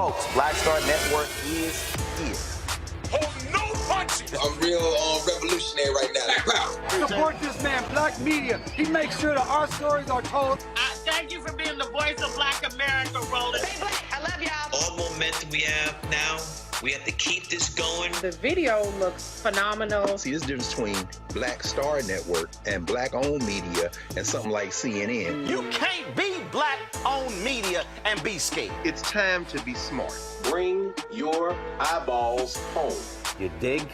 Folks, Black Star Network is here. Oh, no punches! I'm real revolutionary right now. Support this man, Black Media. He makes sure that our stories are told. Thank you for being the voice of Black America, Roland. Stay black. I love y'all. All momentum we have now, we have to keep this going. The video looks phenomenal. See, there's a difference between Black Star Network and Black-owned media and something like CNN. You can't be Black-owned media and be scared. It's time to be smart. Bring your eyeballs home. You dig?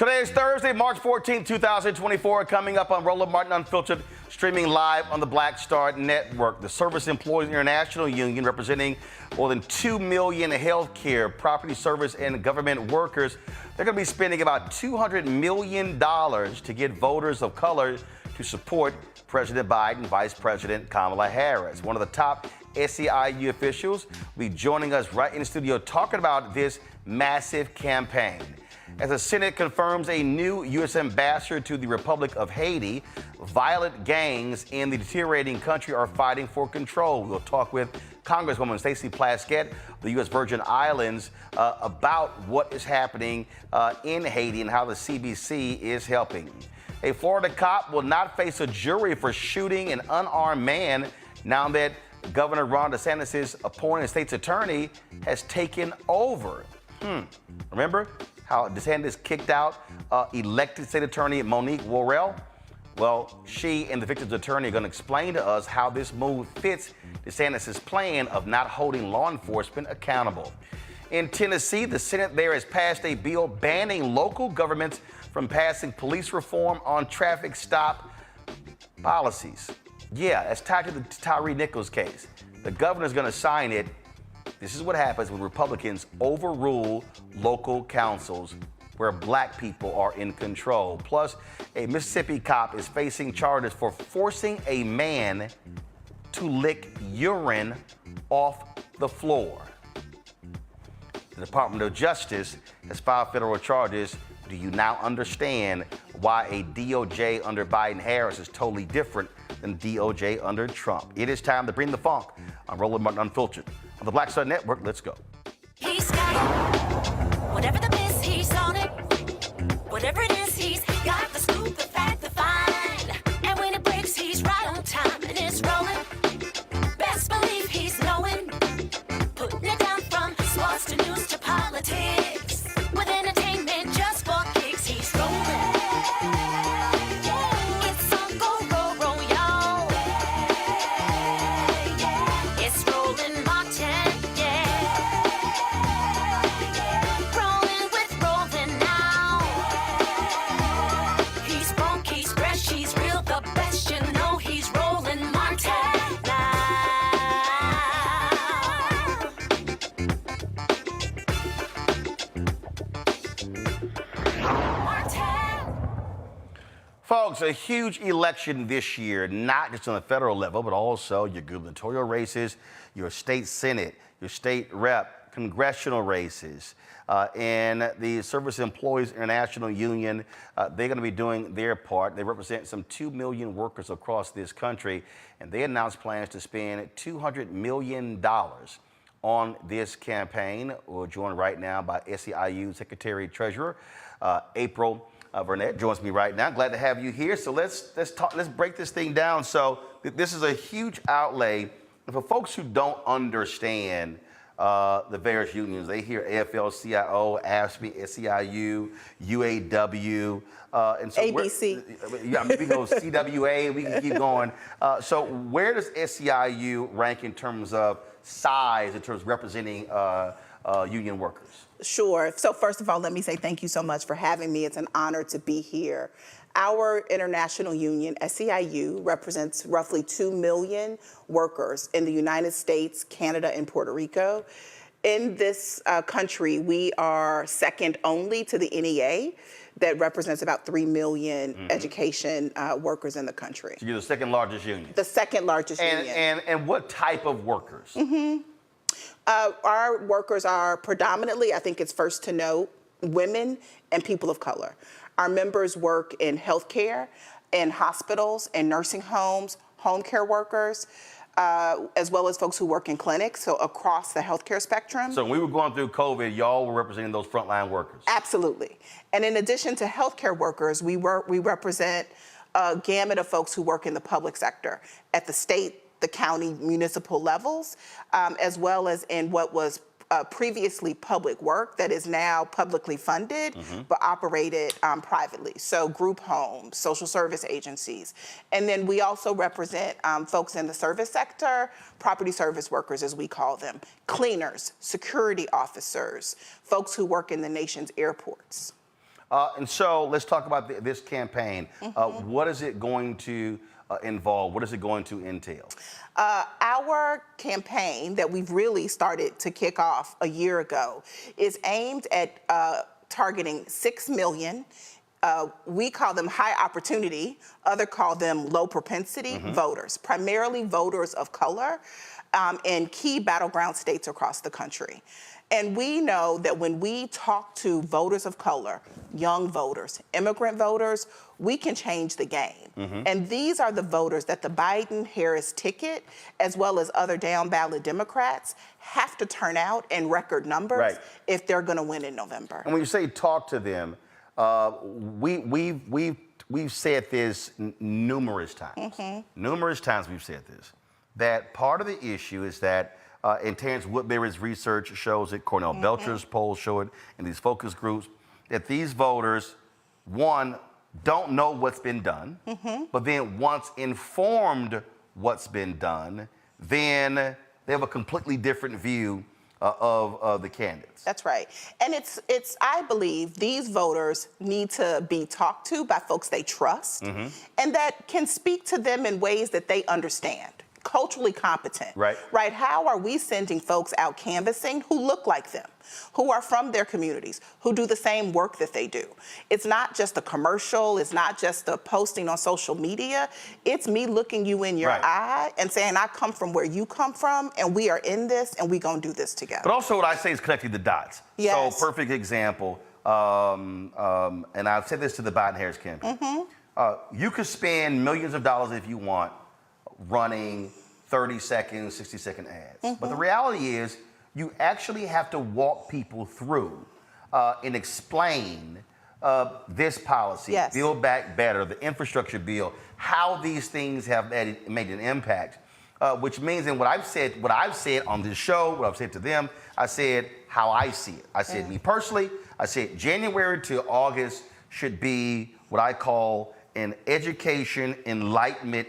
Today is Thursday, March 14, 2024. Coming up on Roland Martin Unfiltered, streaming live on the Black Star Network. The Service Employees International Union, representing more than 2 million healthcare, property service, and government workers, they're going to be spending about $200 million to get voters of color to support President Biden, Vice President Kamala Harris. One of the top SEIU officials will be joining us right in the studio talking about this massive campaign. As the Senate confirms a new U.S. ambassador to the Republic of Haiti, violent gangs in the deteriorating country are fighting for control. We'll talk with Congresswoman Stacey Plaskett of the U.S. Virgin Islands about what is happening in Haiti and how the CBC is helping. A Florida cop will not face a jury for shooting an unarmed man now that Governor Ron DeSantis-appointed state's attorney has taken over. Remember how DeSantis kicked out elected state attorney Monique Worrell? Well, she and the victim's attorney are going to explain to us how this move fits DeSantis' plan of not holding law enforcement accountable. In Tennessee, the Senate there has passed a bill banning local governments from passing police reform on traffic stop policies. Yeah, that's tied to the Tyree Nichols case. The governor's going to sign it. This is what happens when Republicans overrule local councils where black people are in control. Plus, a Mississippi cop is facing charges for forcing a man to lick urine off the floor. The Department of Justice has filed federal charges. Do you now understand why a DOJ under Biden-Harris is totally different than DOJ under Trump? It is time to bring the funk on Roland Martin Unfiltered. On the Black Star Network, let's go. He's got it. Whatever the miss, he's on it. Whatever it is, he's got the scoop, the fact, the find. And when it breaks, he's right on time and it's rolling. Best believe he's knowing. Putting it down from sports to news to politics. With entertainment just for kicks, he's rolling. It's on folks, a huge election this year, not just on the federal level, but also your gubernatorial races, your state senate, your state rep, congressional races. And the Service Employees International Union, they're going to be doing their part. They represent some 2 million workers across this country, and they announced plans to spend $200 million on this campaign. We're joined right now by SEIU Secretary Treasurer April Burnett joins me right now. Glad to have you here. So let's break this thing down. So this is a huge outlay. And for folks who don't understand the various unions, they hear AFL-CIO, AFSCME, SEIU, UAW, and so ABC. Yeah, we go CWA. We can keep going. So where does SEIU rank in terms of size, in terms of representing union workers? Sure. So first of all, let me say thank you so much for having me. It's an honor to be here. Our international union, SEIU, represents roughly 2 million workers in the United States, Canada, and Puerto Rico. In this country, we are second only to the NEA that represents about 3 million education workers in the country. So you're the second largest union? The second largest union. And what type of workers? Our workers are predominantly, I think it's first to note, women and people of color. Our members work in healthcare, in hospitals, in nursing homes, home care workers, as well as folks who work in clinics, so across the healthcare spectrum. So when we were going through COVID, y'all were representing those frontline workers? Absolutely. And in addition to healthcare workers, we represent a gamut of folks who work in the public sector at the state, the county, municipal levels, as well as in what was previously public work that is now publicly funded, but operated privately. So group homes, social service agencies. And then we also represent folks in the service sector, property service workers as we call them, cleaners, security officers, folks who work in the nation's airports. And so let's talk about this campaign. What is it going to involve? What is it going to entail? Our campaign that we've really started to kick off a year ago is aimed at targeting 6 million. We call them high opportunity, others call them low propensity voters, primarily voters of color in key battleground states across the country. And we know that when we talk to voters of color, young voters, immigrant voters, we can change the game. And these are the voters that the Biden-Harris ticket, as well as other down-ballot Democrats, have to turn out in record numbers if they're going to win in November. And when you say talk to them, we've said this numerous times. Numerous times we've said this, that part of the issue is that and Terrence Woodbury's research shows it, Cornell Belcher's polls show it, and these focus groups, that these voters, one, don't know what's been done, but then once informed what's been done, then they have a completely different view of the candidates. That's right. And it's I believe these voters need to be talked to by folks they trust and that can speak to them in ways that they understand. Culturally competent. Right? How are we sending folks out canvassing who look like them, who are from their communities, who do the same work that they do? It's not just a commercial, it's not just a posting on social media. It's me looking you in your eye and saying, I come from where you come from, and we are in this, and we're gonna do this together. But also what I say is connecting the dots. Yes. So perfect example, and I've said this to the Biden-Harris campaign. You could spend millions of dollars if you want running 30-second, 60-second ads. But the reality is you actually have to walk people through and explain this policy, Build Back Better, the infrastructure bill, how these things have made an impact, which means, and what I've said on this show, what I've said to them, I said how I see it. I said me personally, I said January to August should be what I call an education enlightenment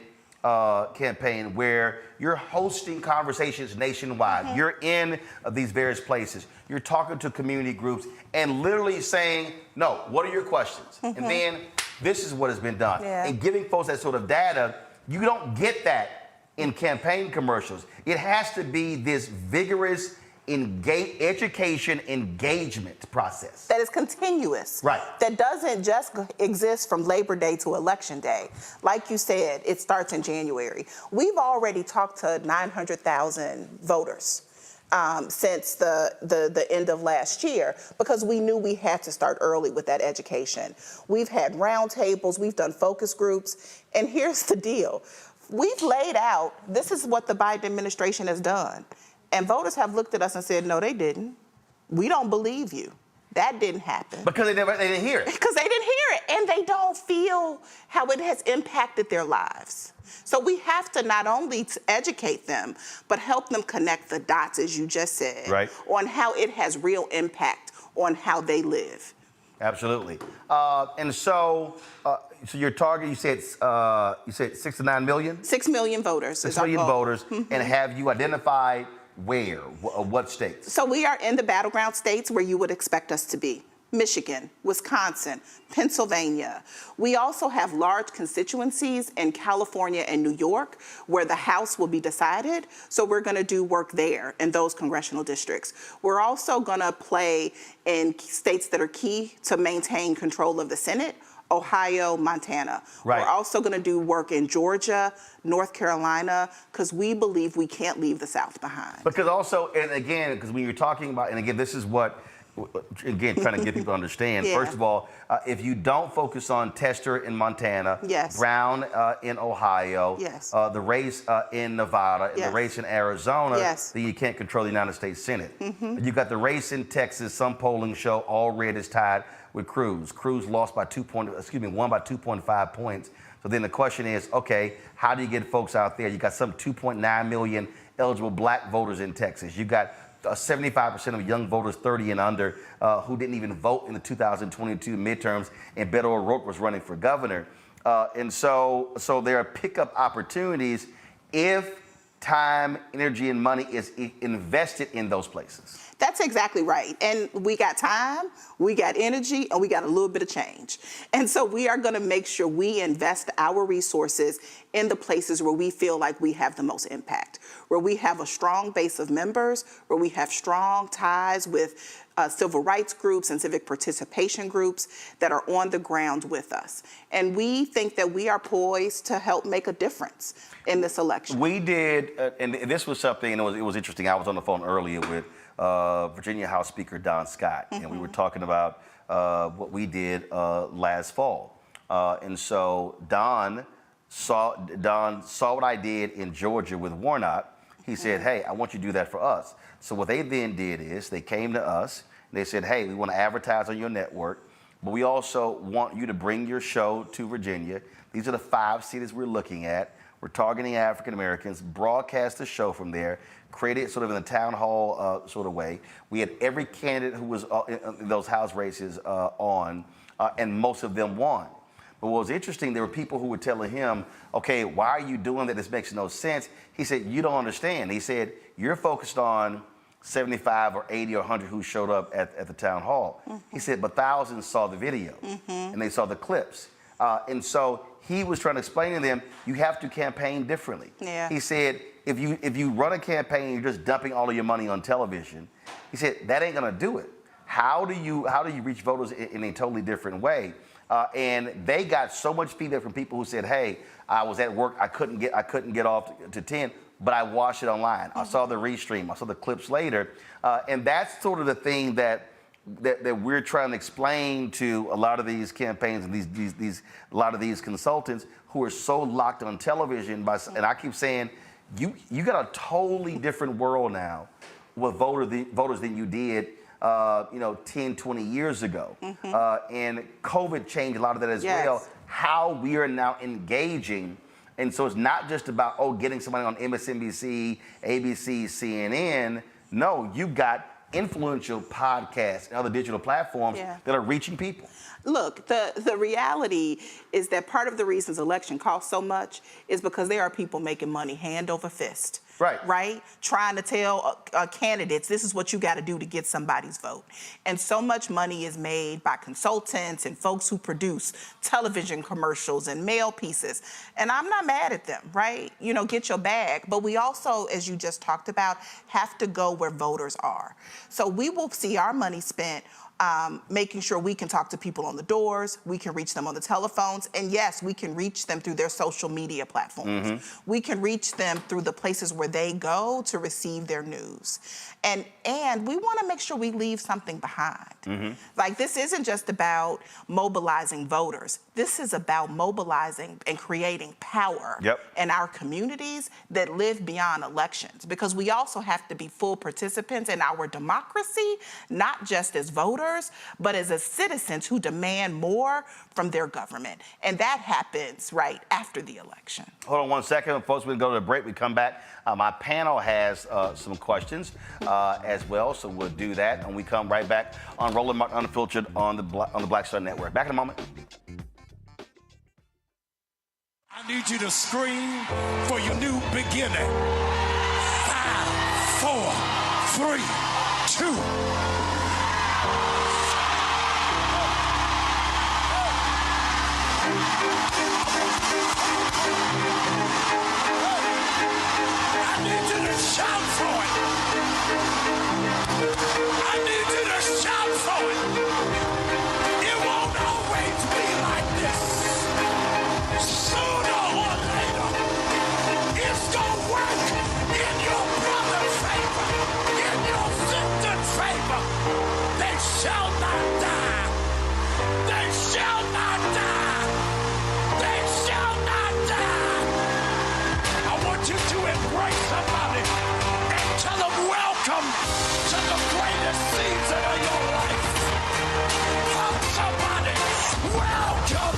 campaign where you're hosting conversations nationwide. You're in these various places. You're talking to community groups and literally saying, no, what are your questions? And then this is what has been done. And giving folks that sort of data, you don't get that in campaign commercials. It has to be this vigorous, education engagement process. That is continuous. Right. That doesn't just exist from Labor Day to Election Day. Like you said, it starts in January. We've already talked to 900,000 voters since the end of last year because we knew we had to start early with that education. We've had roundtables, we've done focus groups, and here's the deal. We've laid out, this is what the Biden administration has done. And voters have looked at us and said, no, they didn't. We don't believe you. That didn't happen. Because they didn't hear it. Because they didn't hear it. And they don't feel how it has impacted their lives. So we have to not only educate them, but help them connect the dots, as you just said, right, on how it has real impact on how they live. Absolutely. And so your target, you said 6 to 9 million? 6 million voters. 6 million voters. Mm-hmm. And have you identified where, what states? So we are in the battleground states where you would expect us to be. Michigan, Wisconsin, Pennsylvania. We also have large constituencies in California and New York where the House will be decided. So we're going to do work there in those congressional districts. We're also going to play in states that are key to maintain control of the Senate. Ohio, Montana. Right. We're also going to do work in Georgia, North Carolina, because we believe we can't leave the South behind. Because also, and again, because when you're talking about, and again, this is what, again, trying to get people to understand. Yeah. First of all, if you don't focus on Tester in Montana, yes, Brown in Ohio, yes, the race in Nevada, yes, and the race in Arizona, yes, then you can't control the United States Senate. Mm-hmm. You've got the race in Texas. Some polling show all red is tied with Cruz. Cruz lost by won by 2.5 points. So then the question is, okay, how do you get folks out there? You got some 2.9 million eligible black voters in Texas. You got 75% of young voters 30 and under who didn't even vote in the 2022 midterms, and Beto O'Rourke was running for governor. And so there are pickup opportunities if time, energy, and money is invested in those places. That's exactly right. And we got time, we got energy, and we got a little bit of change. And so we are going to make sure we invest our resources in the places where we feel like we have the most impact, where we have a strong base of members, where we have strong ties with civil rights groups and civic participation groups that are on the ground with us. And we think that we are poised to help make a difference in this election. We did, and this was something, and it was interesting. I was on the phone earlier with Virginia House Speaker Don Scott, mm-hmm, and we were talking about what we did last fall. And so Don saw what I did in Georgia with Warnock. He said, hey, I want you to do that for us. So what they then did is they came to us and they said, hey, we want to advertise on your network, but we also want you to bring your show to Virginia. These are the 5 cities we're looking at. We're targeting African Americans, broadcast the show from there, create it sort of in a town hall sort of way. We had every candidate who was in those House races on, and most of them won. But what was interesting, there were people who were telling him, okay, why are you doing that? This makes no sense. He said, you don't understand. He said, you're focused on 75 or 80 or 100 who showed up at the town hall. Mm-hmm. He said, but thousands saw the video, mm-hmm, and they saw the clips. And so he was trying to explain to them, you have to campaign differently. Yeah. He said, if you run a campaign and you're just dumping all of your money on television, he said, that ain't gonna do it. How do you reach voters in a totally different way? And they got so much feedback from people who said, hey, I was at work, I couldn't get off to Tenn, but I watched it online. Mm-hmm. I saw the restream, I saw the clips later. And that's sort of the thing that we're trying to explain to a lot of these campaigns and a lot of these consultants who are so locked on television. And I keep saying, you got a totally different world now with voters than you did 10, 20 years ago. Mm-hmm. And COVID changed a lot of that as yes, well, how we are now engaging. And so it's not just about, getting somebody on MSNBC, ABC, CNN. No, you've got influential podcasts and other digital platforms, yeah, that are reaching people. Look, the reality is that part of the reasons election costs so much is because there are people making money hand over fist Right? Trying to tell candidates, this is what you got to do to get somebody's vote. And so much money is made by consultants and folks who produce television commercials and mail pieces. And I'm not mad at them, right? You know, get your bag. But we also, as you just talked about, have to go where voters are. So we will see our money spent making sure we can talk to people on the doors, we can reach them on the telephones, and yes, we can reach them through their social media platforms. We can reach them through the places where they go to receive their news. And we want to make sure we leave something behind. Like, this isn't just about mobilizing voters. This is about mobilizing and creating power in our communities that live beyond elections, because we also have to be full participants in our democracy, not just as voters, but as citizens who demand more from their government. And that happens right after the election. Hold on one second, folks. We'll go to the break. We come back. My panel has some questions as well, so we'll do that. And we come right back on Roland Martin Unfiltered on the Black Star Network. Back in a moment. I need you to scream for your new beginning. 5, 4, 3, 2. I need you to shout for it. I need you to shout for it. It won't always be like this. Sooner or later, it's gonna work in your brother's favor, in your sister's favor. They shall not die. They shall not die. They shall not die. I want you to embrace somebody and tell them welcome to the greatest season of your life. Hug somebody, welcome.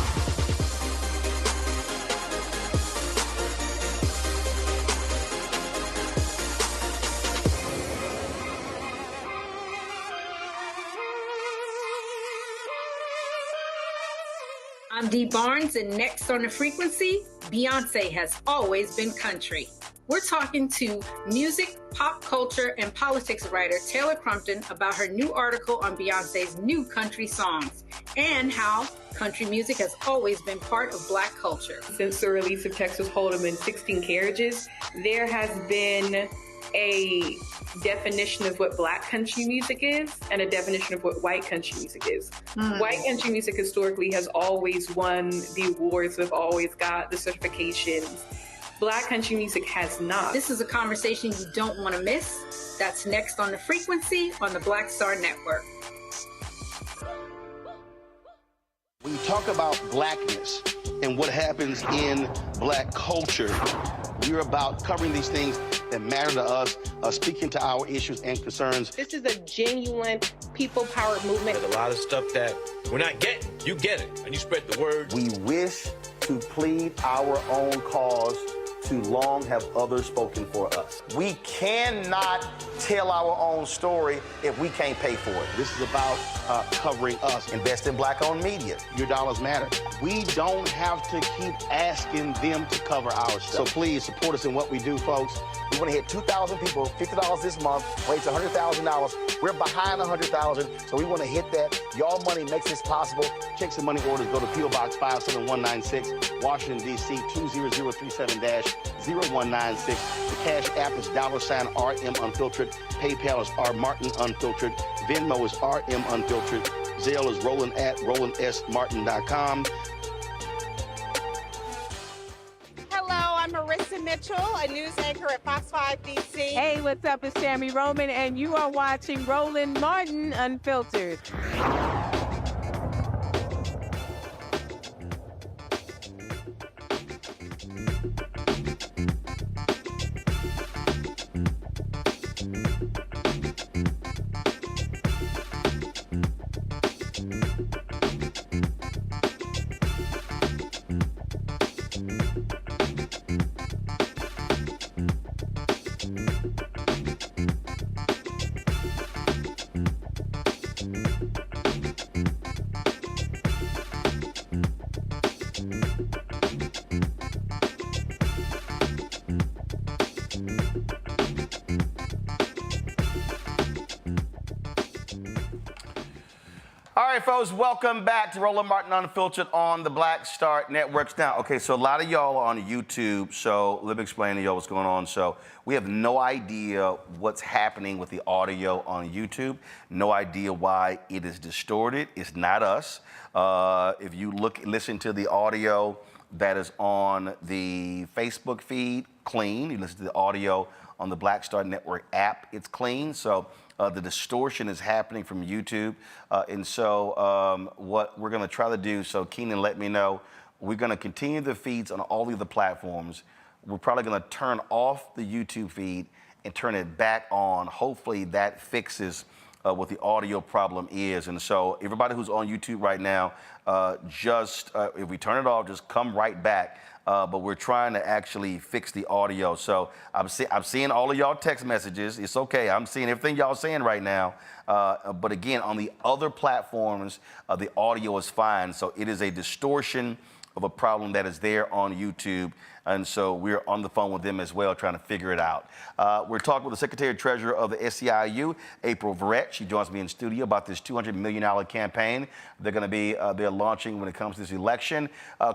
I'm Dee Barnes, and next on the frequency, Beyonce has always been country. We're talking to music, pop culture, and politics writer Taylor Crumpton about her new article on Beyonce's new country songs and how country music has always been part of Black culture. Since the release of Texas Hold'em and 16 Carriages, there has been a definition of what Black country music is and a definition of what white country music is. White country music historically has always won the awards, have always got the certifications. Black country music has not. This is a conversation you don't want to miss. That's next on the frequency on the Black Star Network. When you talk about blackness and what happens in Black culture, we're about covering these things that matter to us, speaking to our issues and concerns. This is a genuine people-powered movement. There's a lot of stuff that we're not getting. You get it, and you spread the word. We wish to plead our own cause. Too long have others spoken for us. We cannot tell our own story if we can't pay for it. This is about covering us. Invest in Black-owned media. Your dollars matter. We don't have to keep asking them to cover our stuff. So please support us in what we do, folks. We want to hit 2,000 people, $50 this month, raise $100,000. We're behind 100,000, so we want to hit that. Y'all money makes this possible. Check some money orders. Go to P.O. Box 57196, Washington, D.C. 20037-0196. The Cash App is $RM Unfiltered. PayPal is R Martin Unfiltered. Venmo is RM Unfiltered. Zelle is Roland at RolandSMartin.com. Hello, I'm Marissa Mitchell, a news anchor at Fox 5 DC. Hey, what's up? It's Tammy Roman, and you are watching Roland Martin Unfiltered. right, folks, welcome back to Roland Martin Unfiltered on the Black Star Networks. Now, okay, so a lot of y'all are on YouTube, so let me explain to y'all what's going on. So we have no idea what's happening with the audio on YouTube, no idea why it is distorted. It's not us. If you listen to the audio that is on the Facebook feed, clean. You listen to the audio on the Black Star Network app, it's clean. So the distortion is happening from YouTube. And so what we're gonna try to do, so Keenan let me know, we're gonna continue the feeds on all the other platforms. We're probably gonna turn off the YouTube feed and turn it back on. Hopefully that fixes what the audio problem is. And so everybody who's on YouTube right now, if we turn it off, just come right back. But we're trying to actually fix the audio. So I'm seeing all of y'all text messages. It's okay. I'm seeing everything y'all saying right now. But again, on the other platforms, the audio is fine. So it is a distortion of a problem that is there on YouTube. And so we're on the phone with them as well, trying to figure it out. We're talking with the Secretary Treasurer of the SEIU, April Verrett. She joins me in studio about this $200 million campaign they're going to be they're launching when it comes to this election.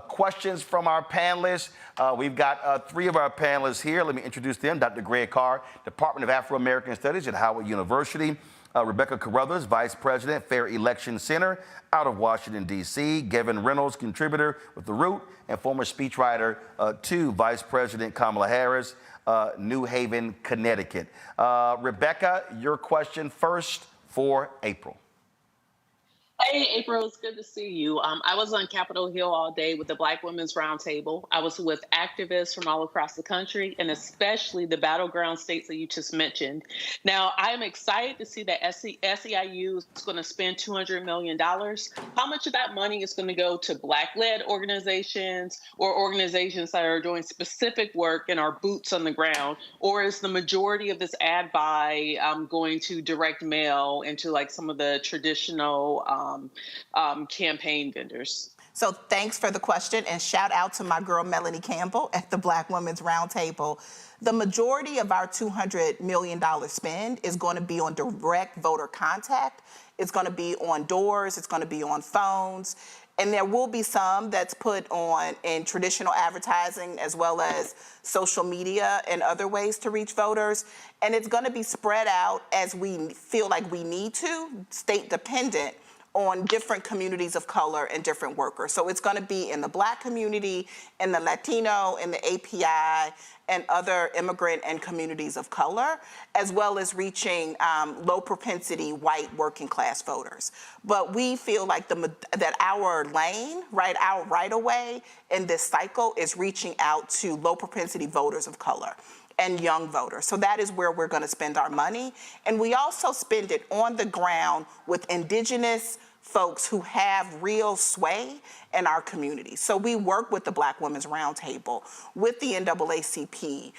Questions from our panelists. We've got three of our panelists here. Let me introduce them. Dr. Greg Carr, Department of Afro-American Studies at Howard University. Rebecca Carruthers, Vice President, Fair Election Center out of Washington, D.C. Gavin Reynolds, contributor with The Root and former speechwriter to Vice President Kamala Harris, New Haven, Connecticut. Rebecca, your question first for April. Hey, April, it's good to see you. I was on Capitol Hill all day with the Black Women's Roundtable. I was with activists from all across the country, and especially the battleground states that you just mentioned. Now, I am excited to see that SEIU is going to spend $200 million. How much of that money is going to go to Black-led organizations or organizations that are doing specific work and are boots on the ground? Or is the majority of this ad buy going to direct mail into like some of the traditional campaign vendors? So thanks for the question, and shout out to my girl Melanie Campbell at the Black Women's Roundtable. The majority of our $200 million spend is going to be on direct voter contact. It's going to be on doors. It's going to be on phones. And there will be some that's put on in traditional advertising as well as social media and other ways to reach voters. And it's going to be spread out as we feel like we need to, state dependent, on different communities of color and different workers. So it's going to be in the Black community, in the Latino, in the API, and other immigrant and communities of color, as well as reaching low propensity white working class voters. But we feel like that our lane, our right of way in this cycle is reaching out to low propensity voters of color and young voters. So that is where we're going to spend our money. And we also spend it on the ground with indigenous folks who have real sway in our community. So we work with the Black Women's Roundtable, with the NAACP,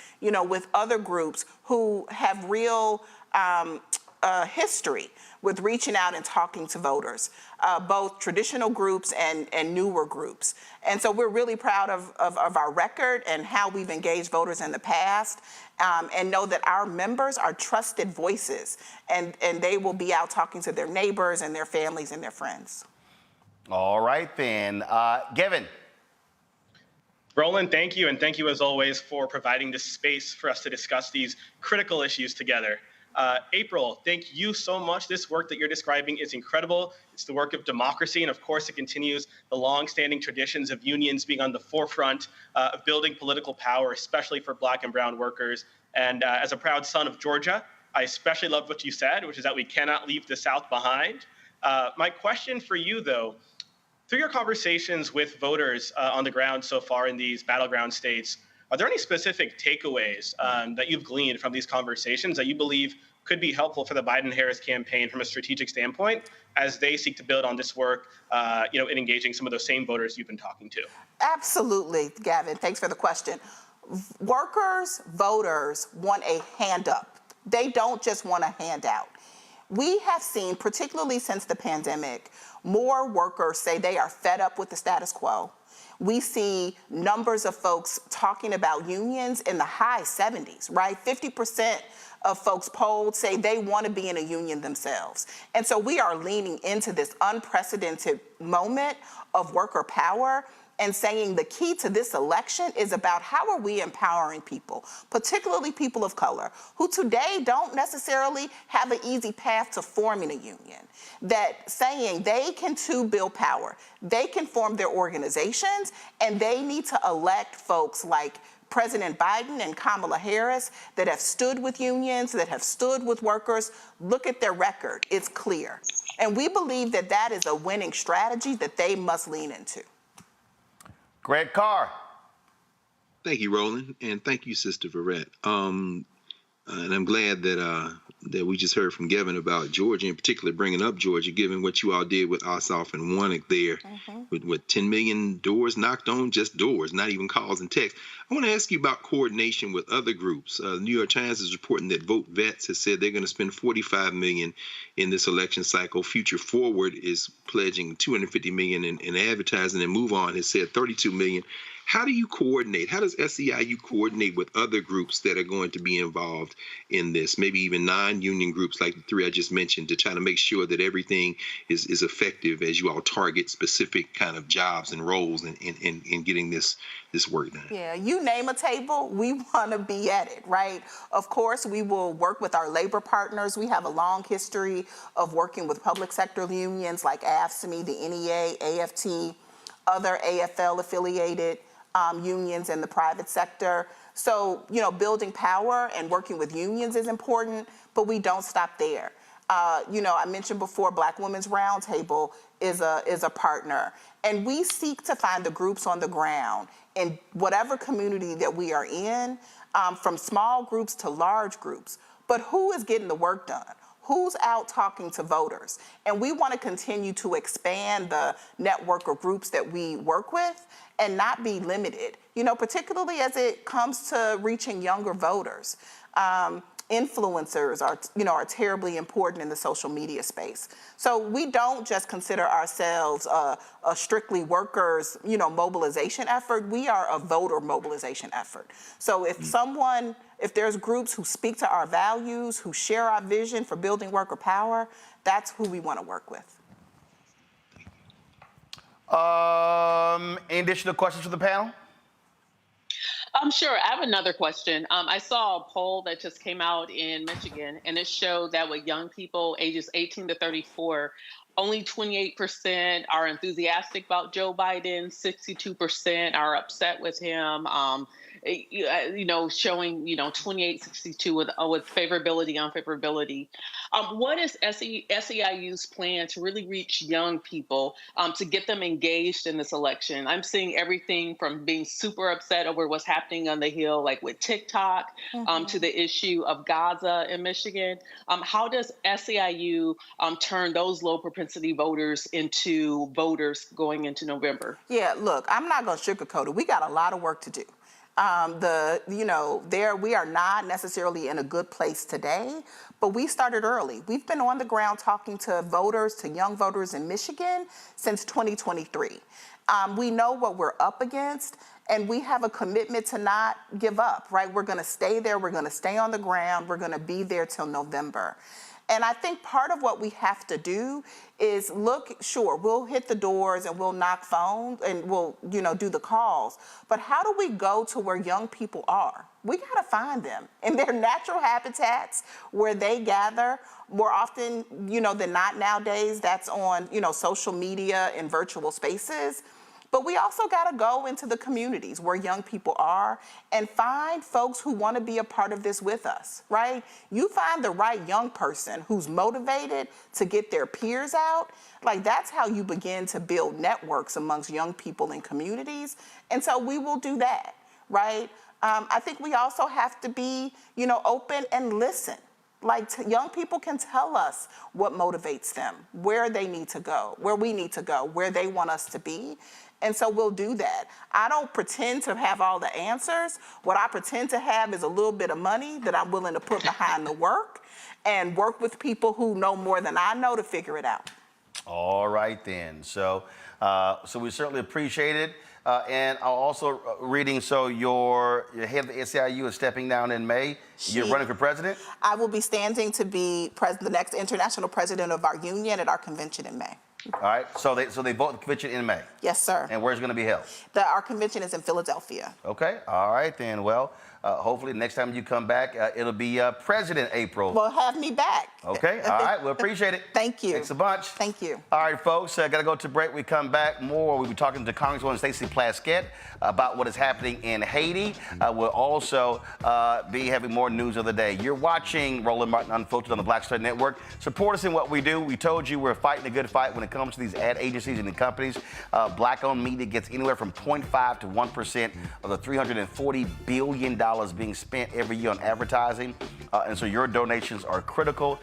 with other groups who have real history with reaching out and talking to voters, both traditional groups and newer groups. And so we're really proud of our record and how we've engaged voters in the past, and know that our members are trusted voices, and they will be out talking to their neighbors and their families and their friends. All right, then. Gavin. Roland, thank you, and thank you as always for providing this space for us to discuss these critical issues together. April, thank you so much. This work that you're describing is incredible. It's the work of democracy, and of course it continues the long-standing traditions of unions being on the forefront of building political power, especially for Black and brown workers. And as a proud son of Georgia, I especially loved what you said, which is that we cannot leave the South behind. My question for you, though, through your conversations with voters on the ground so far in these battleground states, are there any specific takeaways that you've gleaned from these conversations that you believe could be helpful for the Biden-Harris campaign from a strategic standpoint as they seek to build on this work, in engaging some of those same voters you've been talking to? Absolutely, Gavin. Thanks for the question. Workers, voters want a hand up. They don't just want a handout. We have seen, particularly since the pandemic, more workers say they are fed up with the status quo. We see numbers of folks talking about unions in the high 70s, right? 50% of folks polled say they want to be in a union themselves. And so we are leaning into this unprecedented moment of worker power and saying the key to this election is about how are we empowering people, particularly people of color, who today don't necessarily have an easy path to forming a union. That saying they can too build power, they can form their organizations, and they need to elect folks like President Biden and Kamala Harris that have stood with unions, that have stood with workers. Look at their record, it's clear. And we believe that that is a winning strategy that they must lean into. Greg Carr. Thank you, Roland, and thank you, Sister Verrett. And I'm glad that that we just heard from Gavin about Georgia, in particular bringing up Georgia, given what you all did with Ossoff and Warnock there, with 10 million doors knocked on, just doors, not even calls and texts. I want to ask you about coordination with other groups. The New York Times is reporting that Vote Vets has said they're going to spend $45 million in this election cycle. Future Forward is pledging $250 million in advertising, and Move On has said $32 million. How do you coordinate? How does SEIU coordinate with other groups that are going to be involved in this, maybe even non-union groups like the three I just mentioned, to try to make sure that everything is effective as you all target specific kind of jobs and roles in getting this work done? Yeah, you name a table, we want to be at it, right? Of course, we will work with our labor partners. We have a long history of working with public sector unions like AFSCME, the NEA, AFT, other AFL-affiliated unions in the private sector. So, you know, building power and working with unions is important, but we don't stop there. You know, I mentioned before, Black Women's Roundtable is a partner, and we seek to find the groups on the ground in whatever community that we are in, from small groups to large groups. But who is getting the work done? Who's out talking to voters? And we want to continue to expand the network of groups that we work with and not be limited, you know, particularly as it comes to reaching younger voters. Influencers are terribly important in the social media space. So we don't just consider ourselves a strictly workers, mobilization effort. We are a voter mobilization effort. So if there's groups who speak to our values, who share our vision for building worker power, that's who we want to work with. Any additional questions for the panel? Sure. I have another question. I saw a poll that just came out in Michigan, and it showed that with young people ages 18 to 34, only 28% are enthusiastic about Joe Biden, 62% are upset with him, showing, 28-62 with favorability, unfavorability. What is SEIU's plan to really reach young people, to get them engaged in this election? I'm seeing everything from being super upset over what's happening on the Hill, like with TikTok, to the issue of Gaza in Michigan. How does SEIU turn those low propensity voters into voters going into November? Yeah, look, I'm not going to sugarcoat it. We got a lot of work to do. We are not necessarily in a good place today, but we started early. We've been on the ground talking to voters, to young voters in Michigan since 2023. We know what we're up against, and we have a commitment to not give up, right? We're going to stay there. We're going to stay on the ground. We're going to be there till November. And I think part of what we have to do is we'll hit the doors and we'll knock phones and we'll, do the calls. But how do we go to where young people are? We got to find them in their natural habitats where they gather. More often, than not nowadays, that's on, social media and virtual spaces. But we also got to go into the communities where young people are and find folks who want to be a part of this with us, right? You find the right young person who's motivated to get their peers out. Like, that's how you begin to build networks amongst young people in communities. And so we will do that, right? I think we also have to be, open and listen. Like, young people can tell us what motivates them, where they need to go, where we need to go, where they want us to be. And so we'll do that. I don't pretend to have all the answers. What I pretend to have is a little bit of money that I'm willing to put behind the work and work with people who know more than I know to figure it out. All right, then. So we certainly appreciate it. And I'm also reading, so your head of the SEIU is stepping down in May. You're running for president? I will be standing to be the next international president of our union at our convention in May. All right, so they vote the convention in May? Yes, sir. And where's it going to be held? Our convention is in Philadelphia. Okay, all right then. Well, hopefully next time you come back, it'll be President April. Well, have me back. Okay, all right, we appreciate it. Thank you. Thanks a bunch. Thank you. All right, folks, got to go to break. We come back more. We'll be talking to Congresswoman Stacey Plaskett about what is happening in Haiti. We'll also be having more news of the day. You're watching Roland Martin Unfiltered on the Black Star Network. Support us in what we do. We told you we're fighting a good fight when it comes to these ad agencies and the companies. Black-owned media gets anywhere from 0.5 to 1% of the $340 billion being spent every year on advertising. And so your donations are critical.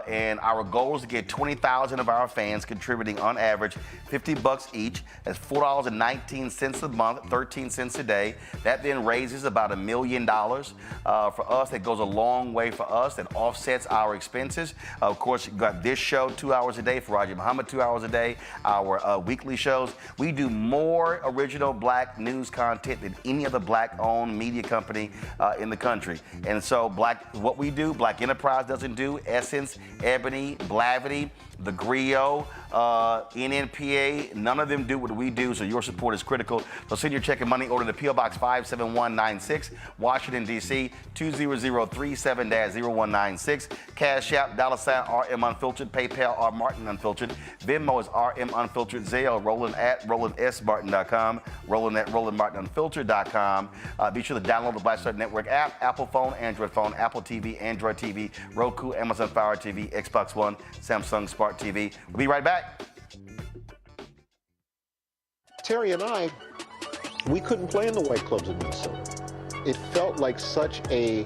And our goal is to get 20,000 of our fans contributing on average $50 each. That's $4.19 a month, 13 cents a day. That then raises about $1 million for us. That goes a long way for us. That offsets our expenses. Of course, you got this show 2 hours a day, for Raji Muhammad 2 hours a day, our weekly shows. We do more original black news content than any other black-owned media company in the country. And so what we do, Black Enterprise doesn't do. Essence, Ebony, Blavity, The Griot, NNPA, none of them do what we do, so your support is critical. So send your check and money order to P.O. Box 57196, Washington, D.C., 20037-0196. Cash App, $RM Unfiltered, PayPal, R Martin Unfiltered. Venmo is RM Unfiltered, Zelle, Roland at RolandSMartin.com, Roland at RolandMartinUnfiltered.com. Be sure to download the Black Star Network app, Apple phone, Android phone, Apple TV, Android TV, Roku, Amazon Fire TV, Xbox One, Samsung Smart TV. We'll be right back. Terry and I, we couldn't play in the white clubs in Minnesota. It felt like such a,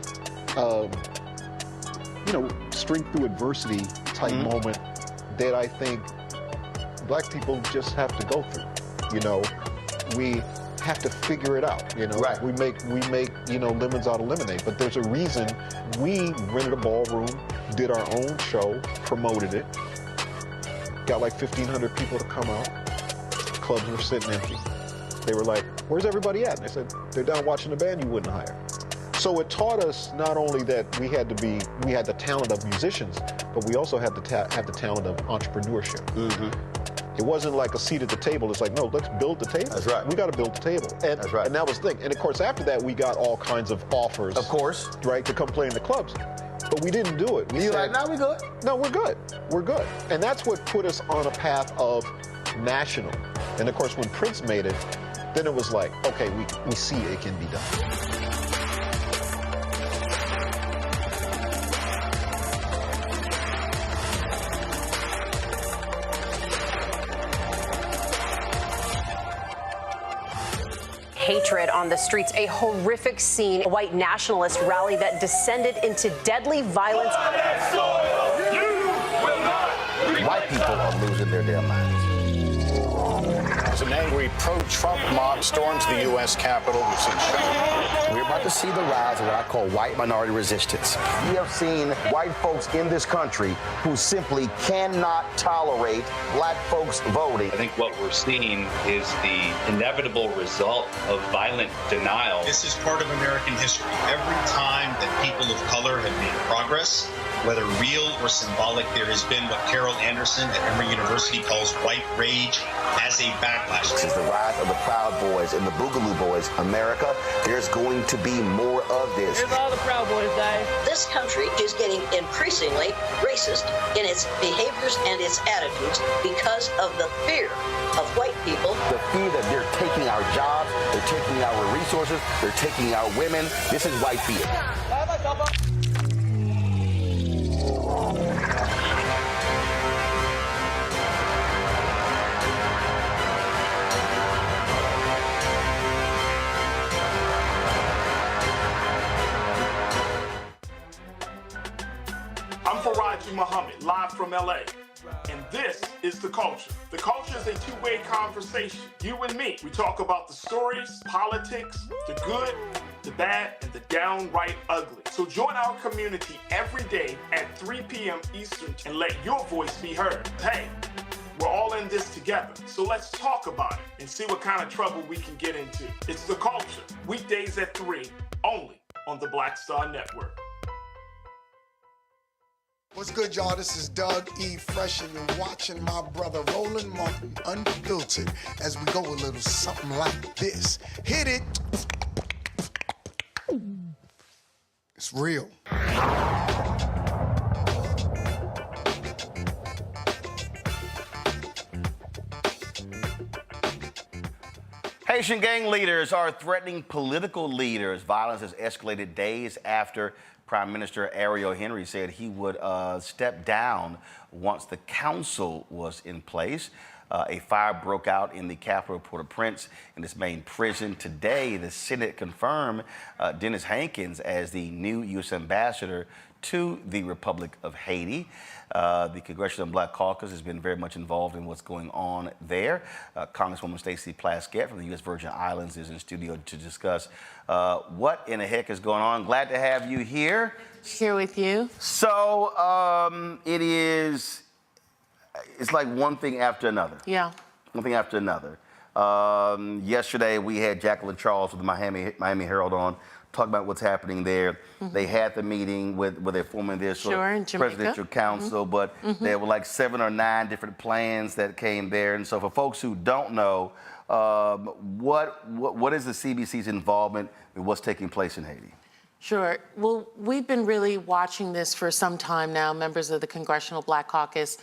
strength through adversity type moment that I think black people just have to go through. We have to figure it out. Right. We make lemons out of lemonade. But there's a reason we rented a ballroom, did our own show, promoted it, got like 1,500 people to come out. Clubs were sitting empty. They were like, "Where's everybody at?" And I said, "They're down watching the band you wouldn't hire." So it taught us not only that we had the talent of musicians, but we also had to have the talent of entrepreneurship. It wasn't like a seat at the table. It's like, no, let's build the table. That's right. We got to build the table. And, that's right. And that was the thing. And of course, after that, we got all kinds of offers. Of course. Right, to come play in the clubs. But we didn't do it. We said, no, we're good. No, we're good. We're good. And that's what put us on a path of national. And of course, when Prince made it, then it was like, okay, we see it can be done. Hatred on the streets, a horrific scene, a white nationalist rally that descended into deadly violence. White people are losing their damn minds. As an angry pro-Trump mob storms the U.S. Capitol, we're about to see the rise of what I call white minority resistance. We have seen white folks in this country who simply cannot tolerate black folks voting. I think what we're seeing is the inevitable result of violent denial. This is part of American history. Every time that people of color have made progress, whether real or symbolic, there has been what Carol Anderson at Emory University calls white rage as a backlash. This is the rise of the Proud Boys and the Boogaloo Boys. America, there's going to be more of this. Here's all the Proud Boys, Dave. This country is getting increasingly racist in its behaviors and its attitudes because of the fear of white people. The fear that they're taking our jobs, they're taking our resources, they're taking our women. This is white fear. I'm Faraji Muhammad, live from LA. And this is The Culture. The Culture is a two-way conversation. You and me. We talk about the stories, politics, the good, the bad, and the downright ugly. So join our community every day at 3 p.m. Eastern and let your voice be heard. Hey, we're all in this together. So let's talk about it and see what kind of trouble we can get into. It's The Culture, weekdays at 3, only on the Black Star Network. What's good, y'all? This is Doug E. Fresh, and you're watching my brother Roland Martin Unfiltered as we go a little something like this. Hit it. It's real. Haitian gang leaders are threatening political leaders. Violence has escalated days after Prime Minister Ariel Henry said he would step down once the council was in place. A fire broke out in the capital of Port-au-Prince in this main prison. Today, the Senate confirmed Dennis Hankins as the new U.S. ambassador to the Republic of Haiti. The Congressional Black Caucus has been very much involved in what's going on there. Congresswoman Stacey Plaskett from the U.S. Virgin Islands is in studio to discuss what in the heck is going on. Glad to have you here. Here with you. So it's like one thing after another. Yeah. One thing after another. Yesterday we had Jacqueline Charles with the Miami Herald on, talk about what's happening there. Mm-hmm. They had the meeting where they're forming this presidential council, but there were like 7 or 9 different plans that came there. And so for folks who don't know, what is the CBC's involvement in what's taking place in Haiti? Sure. Well, we've been really watching this for some time now, members of the Congressional Black Caucus,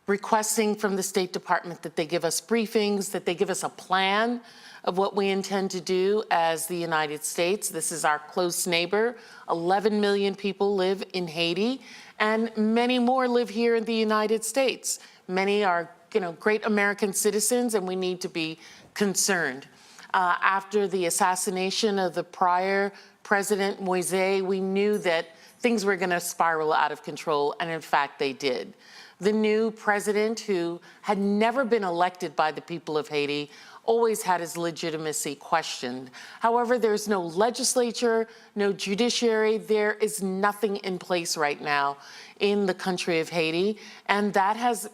requesting from the State Department that they give us briefings, that they give us a plan of what we intend to do as the United States. This is our close neighbor. 11 million people live in Haiti, and many more live here in the United States. Many are, great American citizens, and we need to be concerned. After the assassination of the prior President Moise, we knew that things were going to spiral out of control, and in fact, they did. The new president, who had never been elected by the people of Haiti, always had his legitimacy questioned. However, there's no legislature, no judiciary. There is nothing in place right now in the country of Haiti, and that has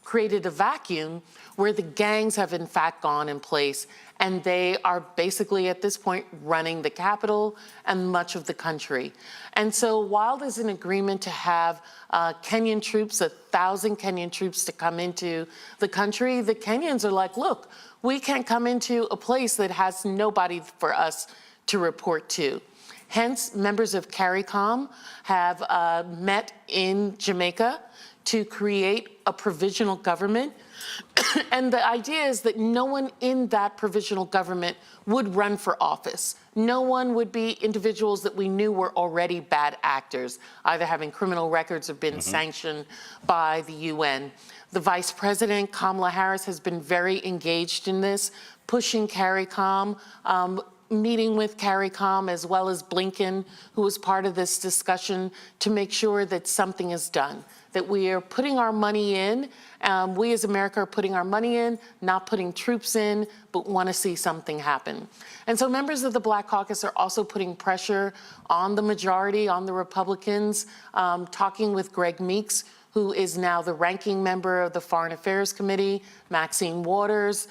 created a vacuum where the gangs have in fact gone in place, and they are basically at this point running the capital and much of the country. And so while there's an agreement to have Kenyan troops, 1,000 Kenyan troops to come into the country, the Kenyans are like, look, we can't come into a place that has nobody for us to report to. Hence, members of CARICOM have met in Jamaica to create a provisional government. And the idea is that no one in that provisional government would run for office. No one would be individuals that we knew were already bad actors, either having criminal records or been sanctioned by the UN. The Vice President, Kamala Harris, has been very engaged in this, pushing CARICOM, meeting with CARICOM as well as Blinken, who was part of this discussion, to make sure that something is done, that we are putting our money in. We as America are putting our money in, not putting troops in, but want to see something happen. And so members of the Black Caucus are also putting pressure on the majority, on the Republicans, talking with Greg Meeks, who is now the ranking member of the Foreign Affairs Committee, Maxine Waters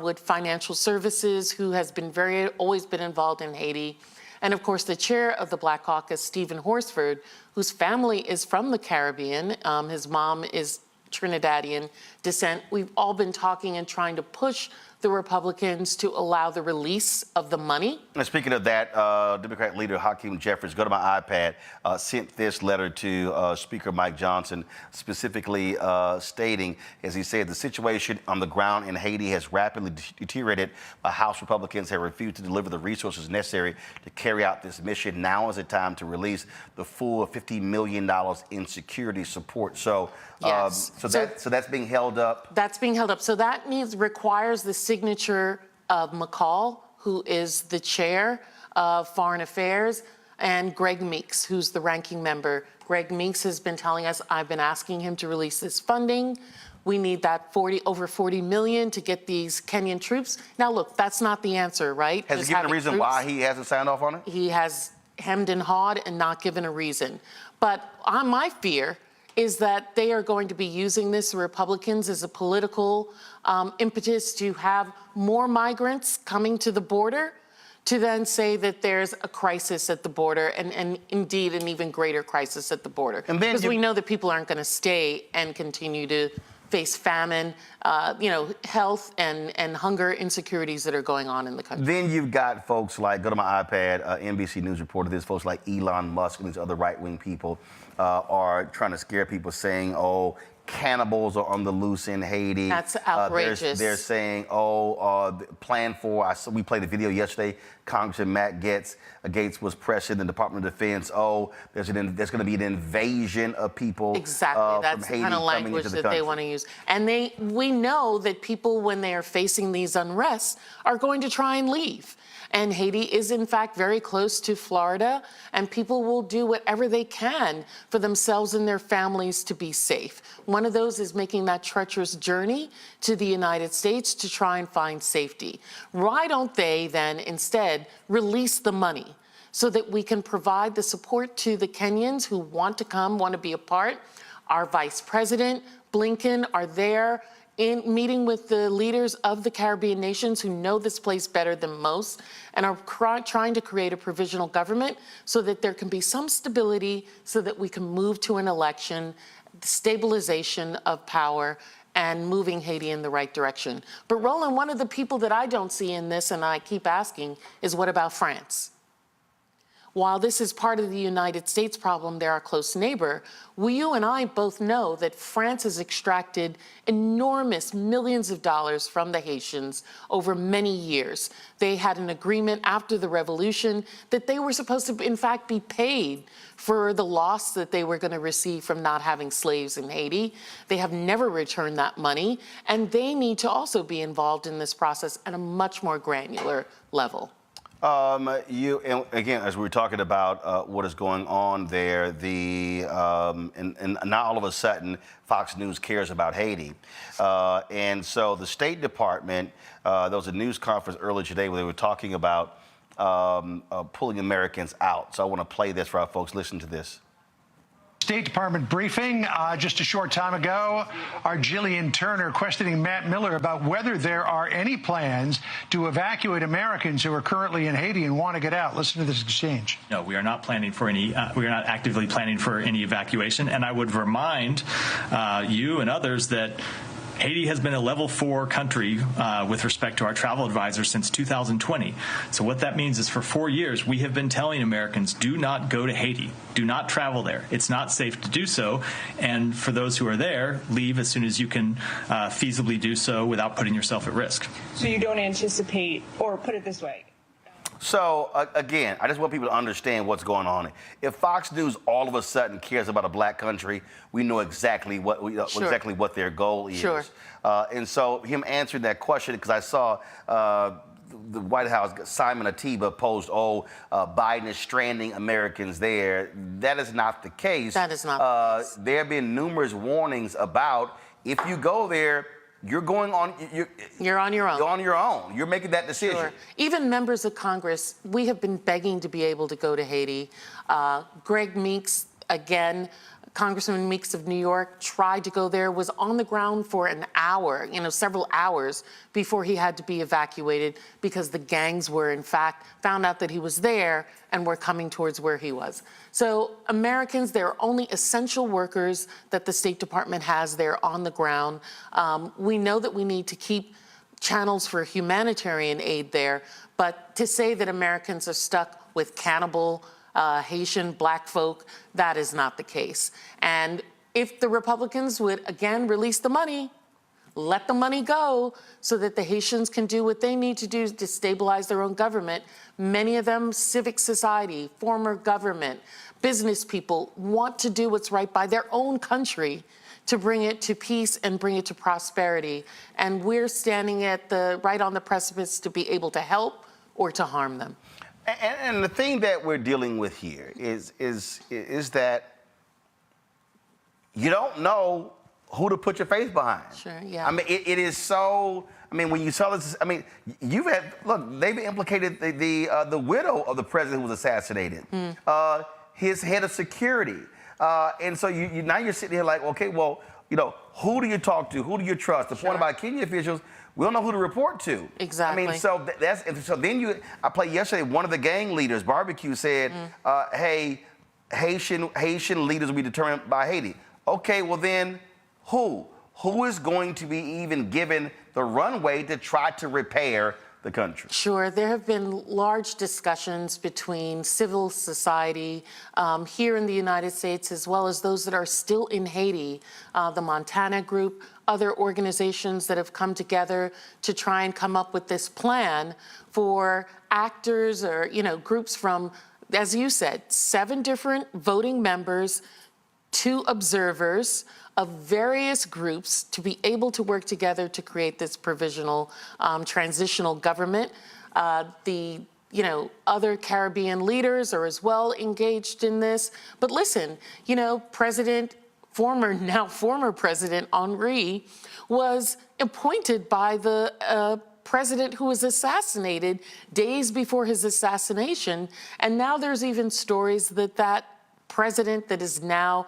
with Financial Services, who has been always been involved in Haiti. And of course, the chair of the Black Caucus, Stephen Horsford, whose family is from the Caribbean. His mom is Trinidadian descent. We've all been talking and trying to push the Republicans to allow the release of the money. And speaking of that, Democrat leader Hakeem Jeffries, go to my iPad, sent this letter to Speaker Mike Johnson, specifically stating, as he said, the situation on the ground in Haiti has rapidly deteriorated. House Republicans have refused to deliver the resources necessary to carry out this mission. Now is the time to release the full $50 million in security support. So, yes. So that's being held up. That's being held up. So that requires the signature of McCall, who is the chair of Foreign Affairs, and Greg Meeks, who's the ranking member. Greg Meeks has been telling us, I've been asking him to release this funding. We need that over 40 million to get these Kenyan troops. Now, look, that's not the answer, right? Has he given a reason why he hasn't signed off on it? He has hemmed and hawed and not given a reason. But my fear is that they are going to be using this, the Republicans, as a political impetus to have more migrants coming to the border, to then say that there's a crisis at the border, and indeed an even greater crisis at the border. Because we know that people aren't going to stay and continue to face famine, health and hunger insecurities that are going on in the country. Then you've got folks like, go to my iPad, NBC News reported this, folks like Elon Musk and these other right-wing people are trying to scare people, saying, oh, cannibals are on the loose in Haiti. That's outrageous. They're saying, plan for, we played a video yesterday, Congressman Matt Gaetz was pressuring the Department of Defense, there's going to be an invasion of people exactly. That's from Haiti the kind of language that they want to use. And we know that people, when they are facing these unrests, are going to try and leave. And Haiti is, in fact, very close to Florida, and people will do whatever they can for themselves and their families to be safe. One of those is making that treacherous journey to the United States to try and find safety. Why don't they then instead release the money so that we can provide the support to the Kenyans who want to come, want to be a part? Our Vice President, Blinken, are there in meeting with the leaders of the Caribbean nations who know this place better than most, and are trying to create a provisional government so that there can be some stability, so that we can move to an election, stabilization of power, and moving Haiti in the right direction. But Roland, one of the people that I don't see in this, and I keep asking, is what about France? While this is part of the United States problem, they're our close neighbor. You and I both know that France has extracted enormous millions of dollars from the Haitians over many years. They had an agreement after the revolution that they were supposed to, in fact, be paid for the loss that they were going to receive from not having slaves in Haiti. They have never returned that money, and they need to also be involved in this process at a much more granular level. And again, as we were talking about what is going on there, and now all of a sudden, Fox News cares about Haiti. And so the State Department, there was a news conference earlier today where they were talking about pulling Americans out. So I want to play this for our folks. Listen to this. State Department briefing just a short time ago. Our Jillian Turner questioning Matt Miller about whether there are any plans to evacuate Americans who are currently in Haiti and want to get out. Listen to this exchange. No, we are not planning for any. We are not actively planning for any evacuation. And I would remind you and others that Haiti has been a level 4 country with respect to our travel advisors since 2020. So what that means is for 4 years, we have been telling Americans, do not go to Haiti. Do not travel there. It's not safe to do so. And for those who are there, leave as soon as you can feasibly do so without putting yourself at risk. So you don't anticipate, or put it this way. So, again, I just want people to understand what's going on. If Fox News all of a sudden cares about a black country, we know exactly what exactly what their goal is. Sure. And so him answering that question, because I saw the White House, Simon Atiba posed, Biden is stranding Americans there. That is not the case. That is not the case. There have been numerous warnings about if you go there, you're going on. You're on your own. You're on your own. You're making that decision. Sure. Even members of Congress, we have been begging to be able to go to Haiti. Greg Meeks, again, Congressman Meeks of New York, tried to go there, was on the ground for an hour, several hours before he had to be evacuated because the gangs were, in fact, found out that he was there and were coming towards where he was. So Americans, there are only essential workers that the State Department has there on the ground. We know that we need to keep channels for humanitarian aid there, but to say that Americans are stuck with cannibal Haitian black folk, that is not the case. And if the Republicans would, again, release the money, let the money go so that the Haitians can do what they need to do to stabilize their own government. Many of them, civic society, former government, business people want to do what's right by their own country to bring it to peace and bring it to prosperity. And we're standing at right on the precipice to be able to help or to harm them. And the thing that we're dealing with here is that you don't know who to put your faith behind. Sure, yeah. I mean, it is so. I mean, when you saw this, I mean, they've implicated the widow of the president who was assassinated, his head of security. And so now you're sitting here like, okay, well, you know, who do you talk to? Who do you trust? The point about Kenya officials, we don't know who to report to. Exactly. I mean, so then I played yesterday, one of the gang leaders, Barbecue, said, hey, Haitian leaders will be determined by Haiti. Okay, well then, who? Who is going to be even given the runway to try to repair the country? Sure. There have been large discussions between civil society here in the United States, as well as those that are still in Haiti, the Montana Group, other organizations that have come together to try and come up with this plan for actors or, you know, groups from, as you said, 7 different voting members, 2 observers of various groups to be able to work together to create this provisional transitional government. The other Caribbean leaders are as well engaged in this. But listen, you know, now former President Henry was appointed by the president who was assassinated days before his assassination. And now there's even stories that president that is now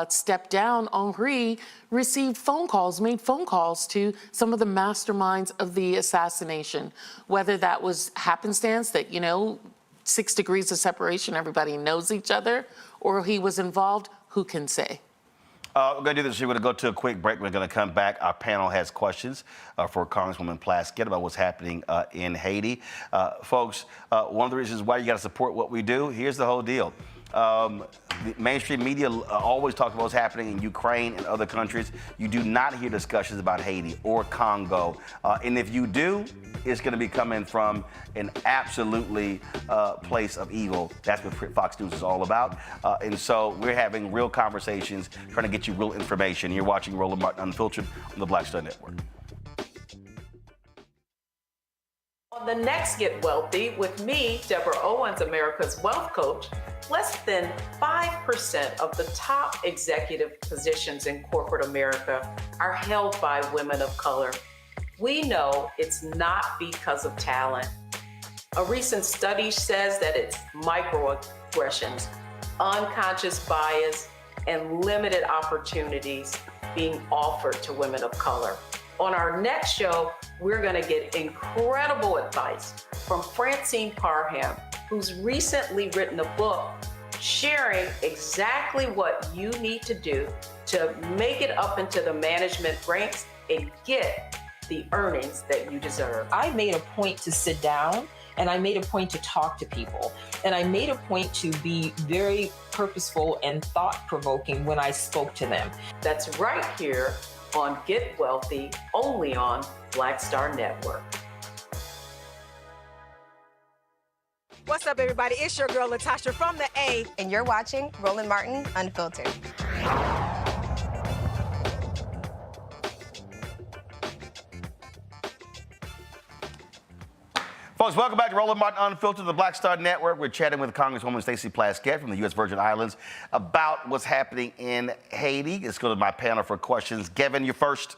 stepped down, Henry, made phone calls to some of the masterminds of the assassination. Whether that was happenstance, that, you know, 6 degrees of separation, everybody knows each other, or he was involved, who can say? We're going to do this. We're going to go to a quick break. We're going to come back. Our panel has questions for Congresswoman Plaskett about what's happening in Haiti. Folks, one of the reasons why you got to support what we do, here's the whole deal. The mainstream media always talk about what's happening in Ukraine and other countries. You do not hear discussions about Haiti or Congo. And if you do, it's going to be coming from an absolutely place of evil. That's what Fox News is all about. And so we're having real conversations, trying to get you real information. You're watching Roland Martin Unfiltered on the Black Star Network. On the next Get Wealthy with me, Deborah Owens, America's Wealth Coach, less than 5% of the top executive positions in corporate America are held by women of color. We know it's not because of talent. A recent study says that it's microaggressions, unconscious bias, and limited opportunities being offered to women of color. On our next show, we're going to get incredible advice from Francine Parham, who's recently written a book sharing exactly what you need to do to make it up into the management ranks and get the earnings that you deserve. I made a point to sit down and I made a point to talk to people. And I made a point to be very purposeful and thought-provoking when I spoke to them. That's right here on Get Wealthy, only on Black Star Network. What's up, everybody? It's your girl, Latasha from the A. And you're watching Roland Martin Unfiltered. Folks, welcome back to Roland Martin Unfiltered, the Black Star Network. We're chatting with Congresswoman Stacey Plaskett from the U.S. Virgin Islands about what's happening in Haiti. Let's go to my panel for questions. Kevin, you're first.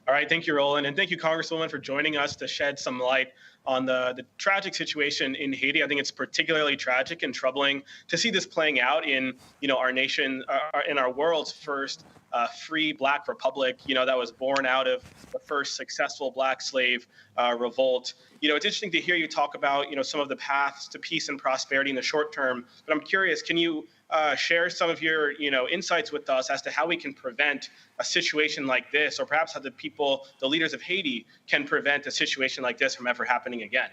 All right, thank you, Roland, and thank you, Congresswoman, for joining us to shed some light on the tragic situation in Haiti. I think it's particularly tragic and troubling to see this playing out in, our nation, in our world's first free Black republic, that was born out of the first successful Black slave revolt. It's interesting to hear you talk about, some of the paths to peace and prosperity in the short term. But I'm curious, can you share some of your, insights with us as to how we can prevent a situation like this, or perhaps how the leaders of Haiti can prevent a situation like this from ever happening again?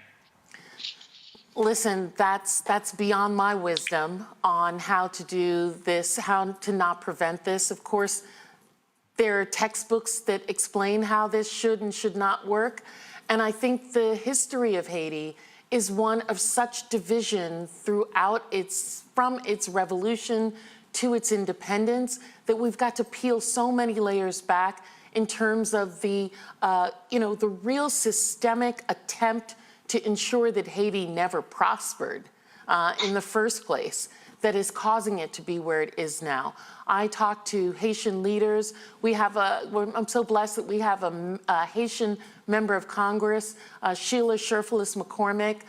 Listen, that's beyond my wisdom on how to do this, how to not prevent this. Of course, there are textbooks that explain how this should and should not work. And I think the history of Haiti is one of such division throughout from its revolution to its independence, that we've got to peel so many layers back in terms of the real systemic attempt to ensure that Haiti never prospered in the first place, that is causing it to be where it is now. I talk to Haitian leaders. I'm so blessed that we have a Haitian member of Congress, Sheila Sherfilis McCormick,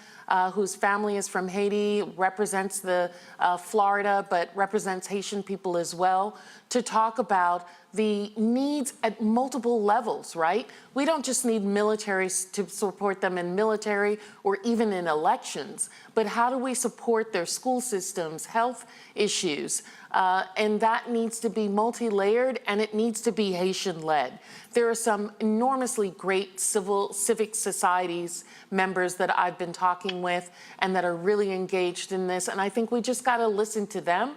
whose family is from Haiti, represents the Florida, but represents Haitian people as well, to talk about the needs at multiple levels, right? We don't just need military to support them in military or even in elections, but how do we support their school systems, health issues? And that needs to be multi-layered, and it needs to be Haitian-led. There are some enormously great civic societies members that I've been talking with and that are really engaged in this, and I think we just gotta listen to them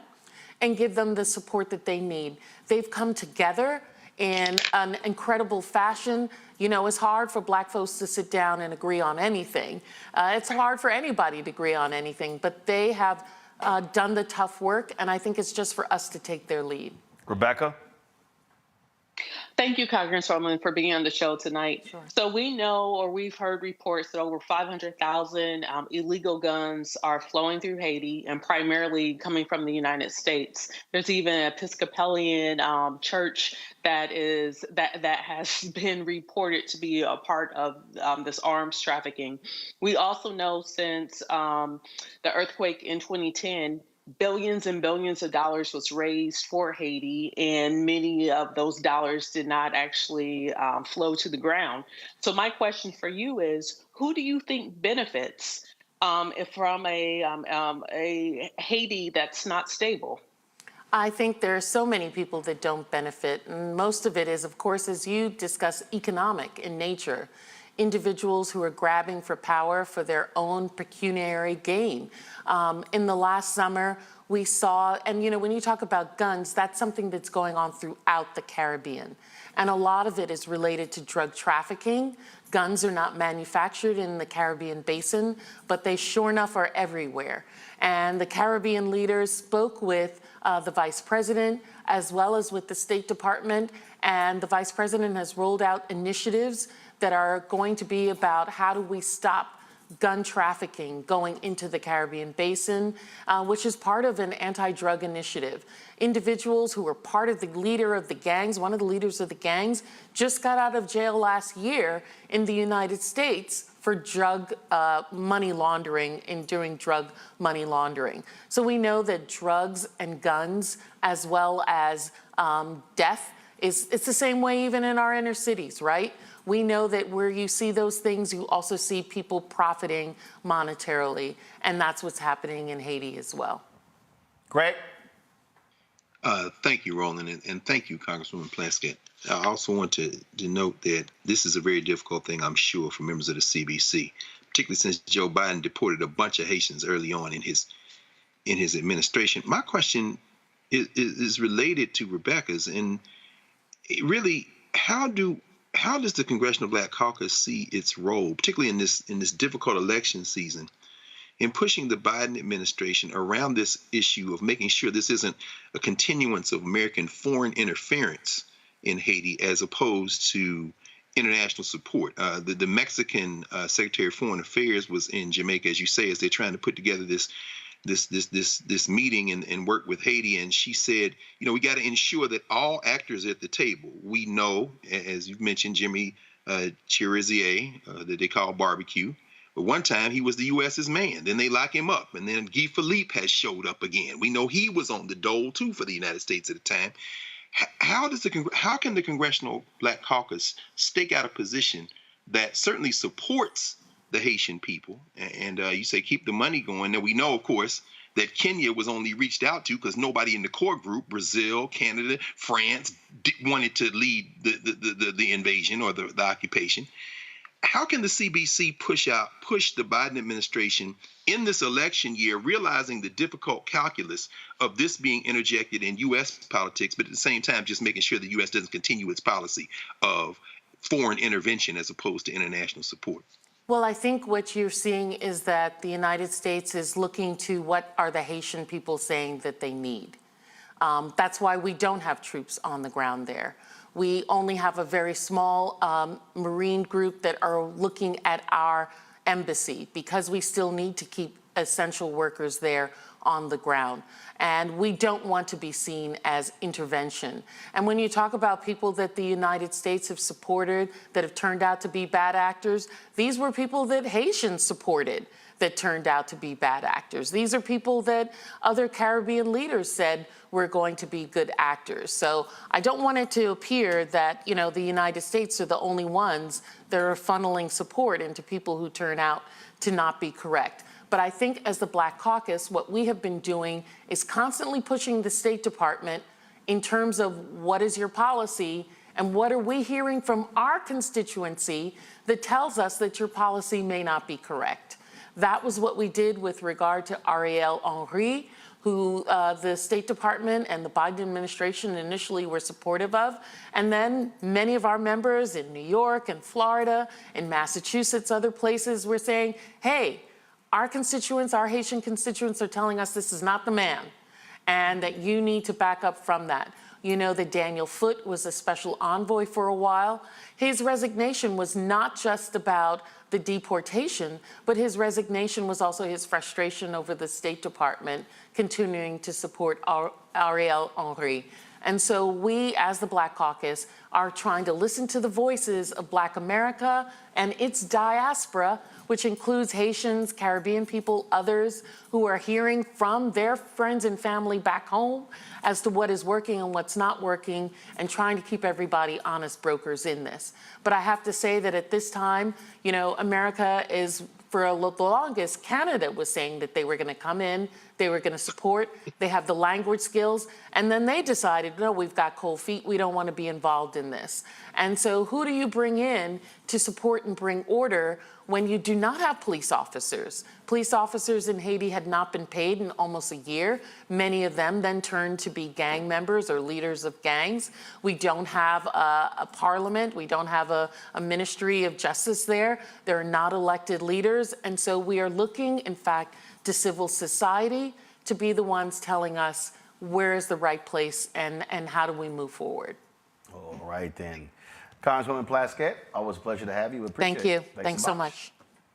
and give them the support that they need. They've come together in an incredible fashion. You know, it's hard for Black folks to sit down and agree on anything. It's hard for anybody to agree on anything, but they have done the tough work, and I think it's just for us to take their lead. Rebecca? Thank you, Congresswoman, for being on the show tonight. Sure. So we know, or we've heard reports that over 500,000 illegal guns are flowing through Haiti and primarily coming from the United States. There's even an Episcopalian church that has been reported to be a part of this arms trafficking. We also know since the earthquake in 2010, billions and billions of dollars was raised for Haiti, and many of those dollars did not actually flow to the ground. So my question for you is, who do you think benefits from a Haiti that's not stable? I think there are so many people that don't benefit, and most of it is, of course, as you discuss, economic in nature. Individuals who are grabbing for power for their own pecuniary gain. In the last summer, we saw, and you know, when you talk about guns, that's something that's going on throughout the Caribbean. And a lot of it is related to drug trafficking. Guns are not manufactured in the Caribbean basin, but they sure enough are everywhere. And the Caribbean leaders spoke with the Vice President, as well as with the State Department, and the Vice President has rolled out initiatives that are going to be about how do we stop gun trafficking going into the Caribbean basin, which is part of an anti-drug initiative. Individuals who were part of the leader of the gangs, one of the leaders of the gangs, just got out of jail last year in the United States for drug money laundering and doing drug money laundering. So we know that drugs and guns, as well as death, it's the same way even in our inner cities, right? We know that where you see those things, you also see people profiting monetarily, and that's what's happening in Haiti as well. Greg? Thank you, Roland, and thank you, Congresswoman Plaskett. I also want to note that this is a very difficult thing, I'm sure, for members of the CBC, particularly since Joe Biden deported a bunch of Haitians early on in his administration. My question is related to Rebecca's, and really, how does the Congressional Black Caucus see its role, particularly in this difficult election season, in pushing the Biden administration around this issue of making sure this isn't a continuance of American foreign interference in Haiti as opposed to international support? The Mexican Secretary of Foreign Affairs was in Jamaica, as you say, as they're trying to put together this meeting and work with Haiti, and she said, you know, we got to ensure that all actors at the table. We know, as you've mentioned, Jimmy Chirizier, that they call barbecue. But one time he was the U.S.'s man. Then they lock him up, and then Guy Philippe has showed up again. We know he was on the dole too for the United States at the time. How can the Congressional Black Caucus stake out a position that certainly supports the Haitian people, and you say keep the money going? Now we know, of course, that Kenya was only reached out to because nobody in the core group, Brazil, Canada, France, wanted to lead the invasion or the occupation. How can the CBC push the Biden administration in this election year, realizing the difficult calculus of this being interjected in U.S. politics, but at the same time just making sure the U.S. doesn't continue its policy of foreign intervention as opposed to international support? Well, I think what you're seeing is that the United States is looking to what are the Haitian people saying that they need. That's why we don't have troops on the ground there. We only have a very small Marine group that are looking at our embassy because we still need to keep essential workers there on the ground. And we don't want to be seen as intervention. And when you talk about people that the United States have supported that have turned out to be bad actors, these were people that Haitians supported that turned out to be bad actors. These are people that other Caribbean leaders said were going to be good actors. So I don't want it to appear that, you know, the United States are the only ones that are funneling support into people who turn out to not be correct. But I think as the Black Caucus, what we have been doing is constantly pushing the State Department in terms of what is your policy and what are we hearing from our constituency that tells us that your policy may not be correct. That was what we did with regard to Ariel Henry, who the State Department and the Biden administration initially were supportive of. And then many of our members in New York and Florida, in Massachusetts, other places were saying, hey, our constituents, our Haitian constituents are telling us this is not the man and that you need to back up from that. You know that Daniel Foote was a special envoy for a while. His resignation was not just about the deportation, but his resignation was also his frustration over the State Department continuing to support Ariel Henry. And so we, as the Black Caucus, are trying to listen to the voices of Black America and its diaspora, which includes Haitians, Caribbean people, others who are hearing from their friends and family back home as to what is working and what's not working, and trying to keep everybody honest brokers in this. But I have to say that at this time, you know, America is, for the longest, Canada was saying that they were going to come in, they were going to support, they have the language skills, and then they decided, no, we've got cold feet, we don't want to be involved in this. And so who do you bring in to support and bring order when you do not have police officers? Police officers in Haiti had not been paid in almost a year. Many of them then turned to be gang members or leaders of gangs. We don't have a parliament. We don't have a ministry of justice there. There are not elected leaders. And so we are looking, in fact, to civil society to be the ones telling us where is the right place and how do we move forward. All right, then. Congresswoman Plaskett, always a pleasure to have you. Appreciate Thank you. it. Thanks so much.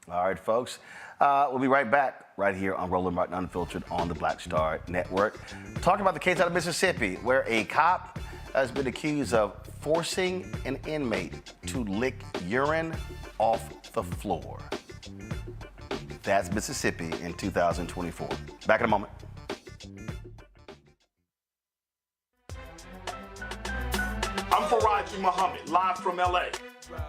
All right, folks. We'll be right back right here on Roland Martin Unfiltered on the Black Star Network. Talking about the case out of Mississippi where a cop has been accused of forcing an inmate to lick urine off the floor. That's Mississippi in 2024. Back in a moment. I'm Faraji Muhammad, live from LA.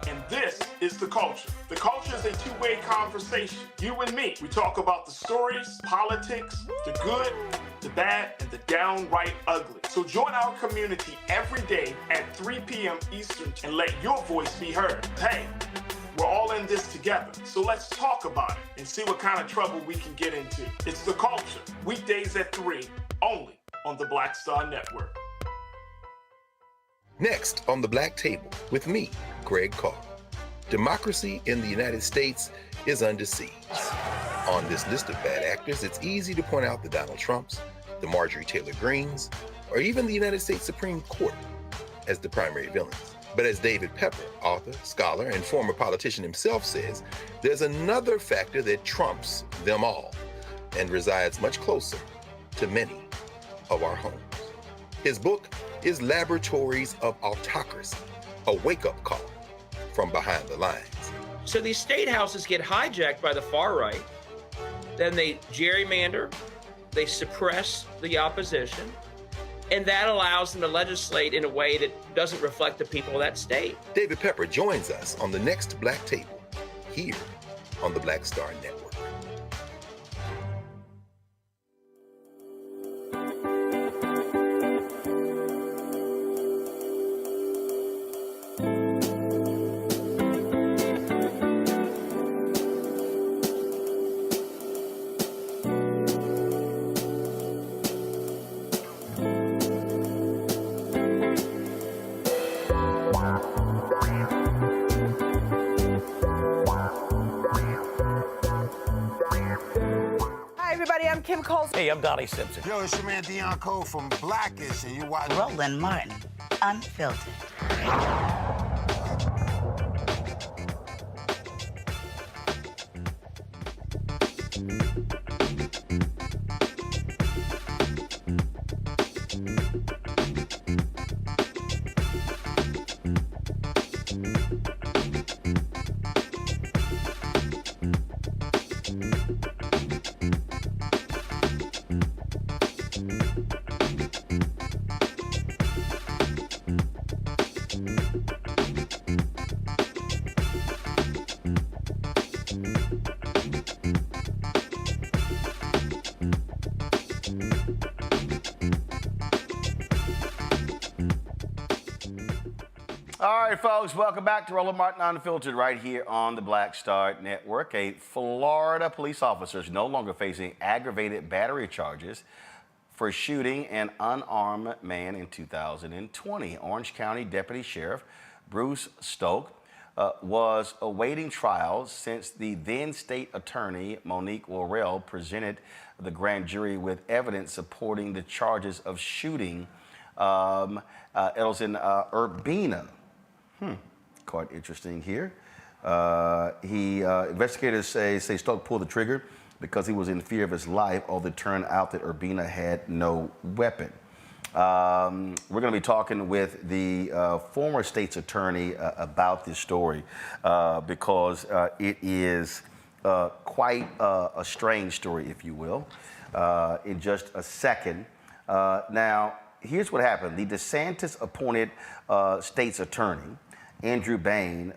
And this is The Culture. The Culture is a two-way conversation. You and me. We talk about the stories, politics, the good, the bad, and the downright ugly. So join our community every day at 3 p.m. Eastern and let your voice be heard. Hey, we're all in this together. So let's talk about it and see what kind of trouble we can get into. It's The Culture, weekdays at 3, only on the Black Star Network. Next on the Black Table with me, Greg Carr. Democracy in the United States is under siege. On this list of bad actors, it's easy to point out the Donald Trumps, the Marjorie Taylor Greens, or even the United States Supreme Court as the primary villains. But as David Pepper, author, scholar, and former politician himself says, there's another factor that trumps them all and resides much closer to many of our homes. His book is Laboratories of Autocracy, a wake-up call from behind the lines. So these state houses get hijacked by the far right, then they gerrymander, they suppress the opposition, and that allows them to legislate in a way that doesn't reflect the people of that state. David Pepper joins us on the next Black Table, here on the Black Star Network. Hey, I'm Donnie Simpson. Yo, it's your man Dion Cole from Blackish, and you watch Roland Martin, Unfiltered. All right, folks, welcome back to Roland Martin Unfiltered right here on the Black Star Network. A Florida police officer is no longer facing aggravated battery charges for shooting an unarmed man in 2020. Orange County Deputy Sheriff Bruce Stoke was awaiting trial since the then state attorney, Monique Worrell, presented the grand jury with evidence supporting the charges of shooting Elson Urbina. Quite interesting here. Investigators say Stoke pulled the trigger because he was in fear of his life, although it turned out that Urbina had no weapon. We're going to be talking with the former state's attorney about this story because it is quite a strange story, if you will, in just a second. Now, here's what happened. The DeSantis-appointed state's attorney, Andrew Bain,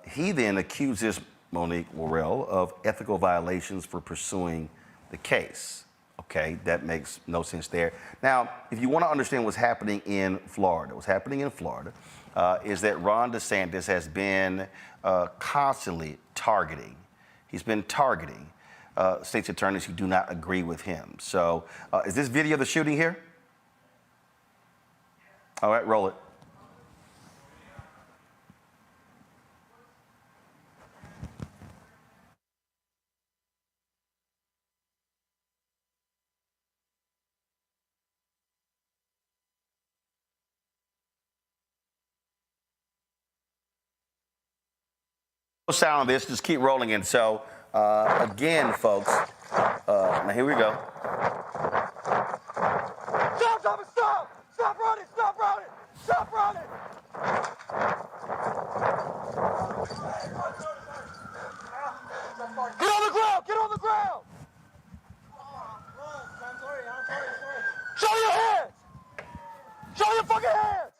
he then accuses Monique Worrell of ethical violations for pursuing the case. Okay, that makes no sense there. Now, if you want to understand what's happening in Florida, is that Ron DeSantis has been constantly targeting. He's been targeting state's attorneys who do not agree with him. So, is this video of the shooting here? All right, roll it. No sound on this, just keep rolling in. So, again, folks, now here we go. Stop, stop, stop! Stop running! Stop running! Stop running! Get on the ground! Get on the ground! Show your hands! Show your fucking hands!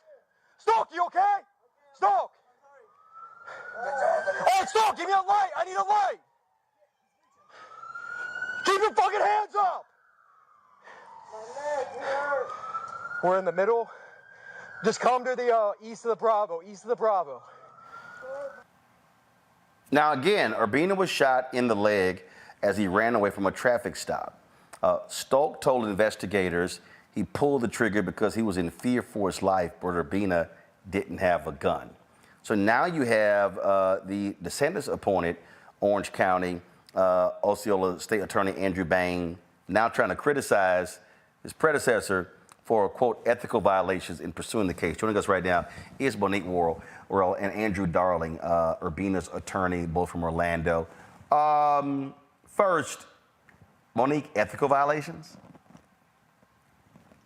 Stoke, you okay? Stoke! Hey, Stoke, give me a light! I need a light! Keep your fucking hands up! We're in the middle. Just come to the east of the Bravo, Now, again, Urbina was shot in the leg as he ran away from a traffic stop. Stoke told investigators he pulled the trigger because he was in fear for his life, but Urbina didn't have a gun. So now you have the DeSantis-appointed Orange County Osceola State Attorney Andrew Bain now trying to criticize his predecessor for, quote, ethical violations in pursuing the case. Joining us right now is Monique Worrell and Andrew Darling, Urbina's attorney, both from Orlando. First, Monique, ethical violations?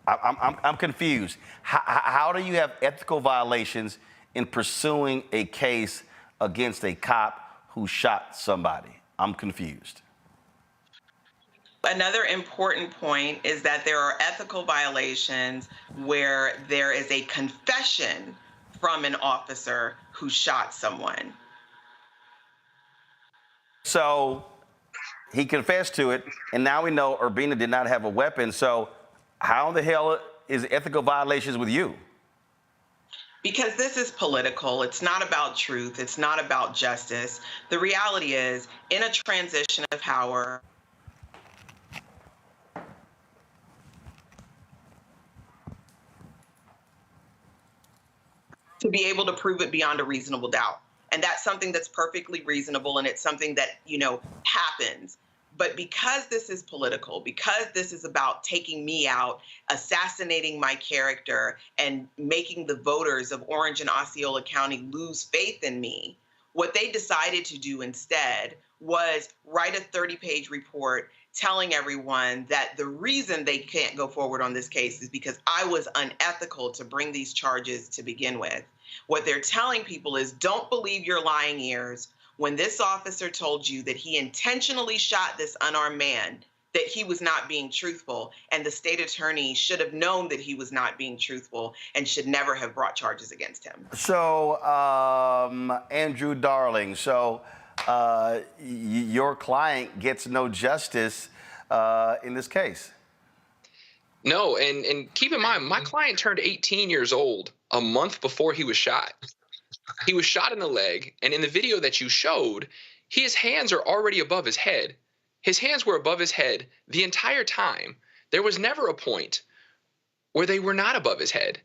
I'm confused. How do you have ethical violations in pursuing a case against a cop who shot somebody? I'm confused. Another important point is that there are ethical violations where there is a confession from an officer who shot someone. So he confessed to it, and now we know Urbina did not have a weapon. So how the hell is ethical violations with you? Because this is political. It's not about truth. It's not about justice. The reality is, in a transition of power, to be able to prove it beyond a reasonable doubt. And that's something that's perfectly reasonable, and it's something that, happens. But because this is political, because this is about taking me out, assassinating my character, and making the voters of Orange and Osceola County lose faith in me, what they decided to do instead was write a 30-page report telling everyone that the reason they can't go forward on this case is because I was unethical to bring these charges to begin with. What they're telling people is, don't believe your lying ears. When this officer told you that he intentionally shot this unarmed man, that he was not being truthful, and the state attorney should have known that he was not being truthful and should never have brought charges against him. So, Andrew Darling, your client gets no justice in this case. No, and keep in mind, my client turned 18 years old a month before he was shot. He was shot in the leg, and in the video that you showed, his hands are already above his head. His hands were above his head the entire time. There was never a point where they were not above his head.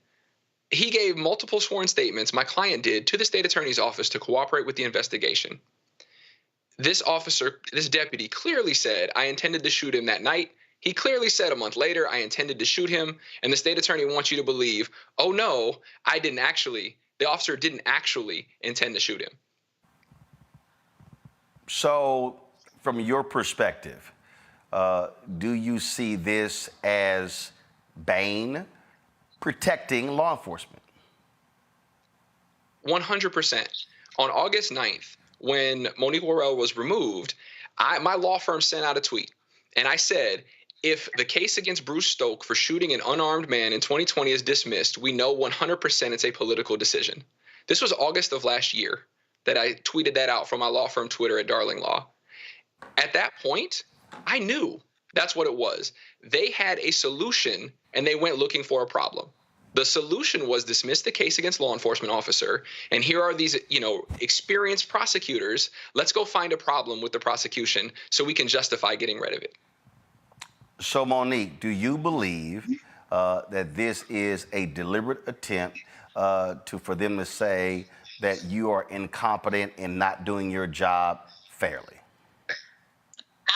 He gave multiple sworn statements, my client did, to the state attorney's office to cooperate with the investigation. This officer, this deputy, clearly said, I intended to shoot him that night. He clearly said a month later, I intended to shoot him. And the state attorney wants you to believe, oh no, I didn't actually, the officer didn't actually intend to shoot him. So, from your perspective, do you see this as Bain protecting law enforcement? 100%. On August 9th, when Monique Worrell was removed, my law firm sent out a tweet, and I said, if the case against Bruce Stoke for shooting an unarmed man in 2020 is dismissed, we know 100% it's a political decision. This was August of last year that I tweeted that out from my law firm Twitter at Darling Law. At that point, I knew that's what it was. They had a solution, and they went looking for a problem. The solution was dismiss the case against law enforcement officer, and here are these, experienced prosecutors. Let's go find a problem with the prosecution so we can justify getting rid of it. So, Monique, do you believe that this is a deliberate attempt for them to say that you are incompetent in not doing your job fairly?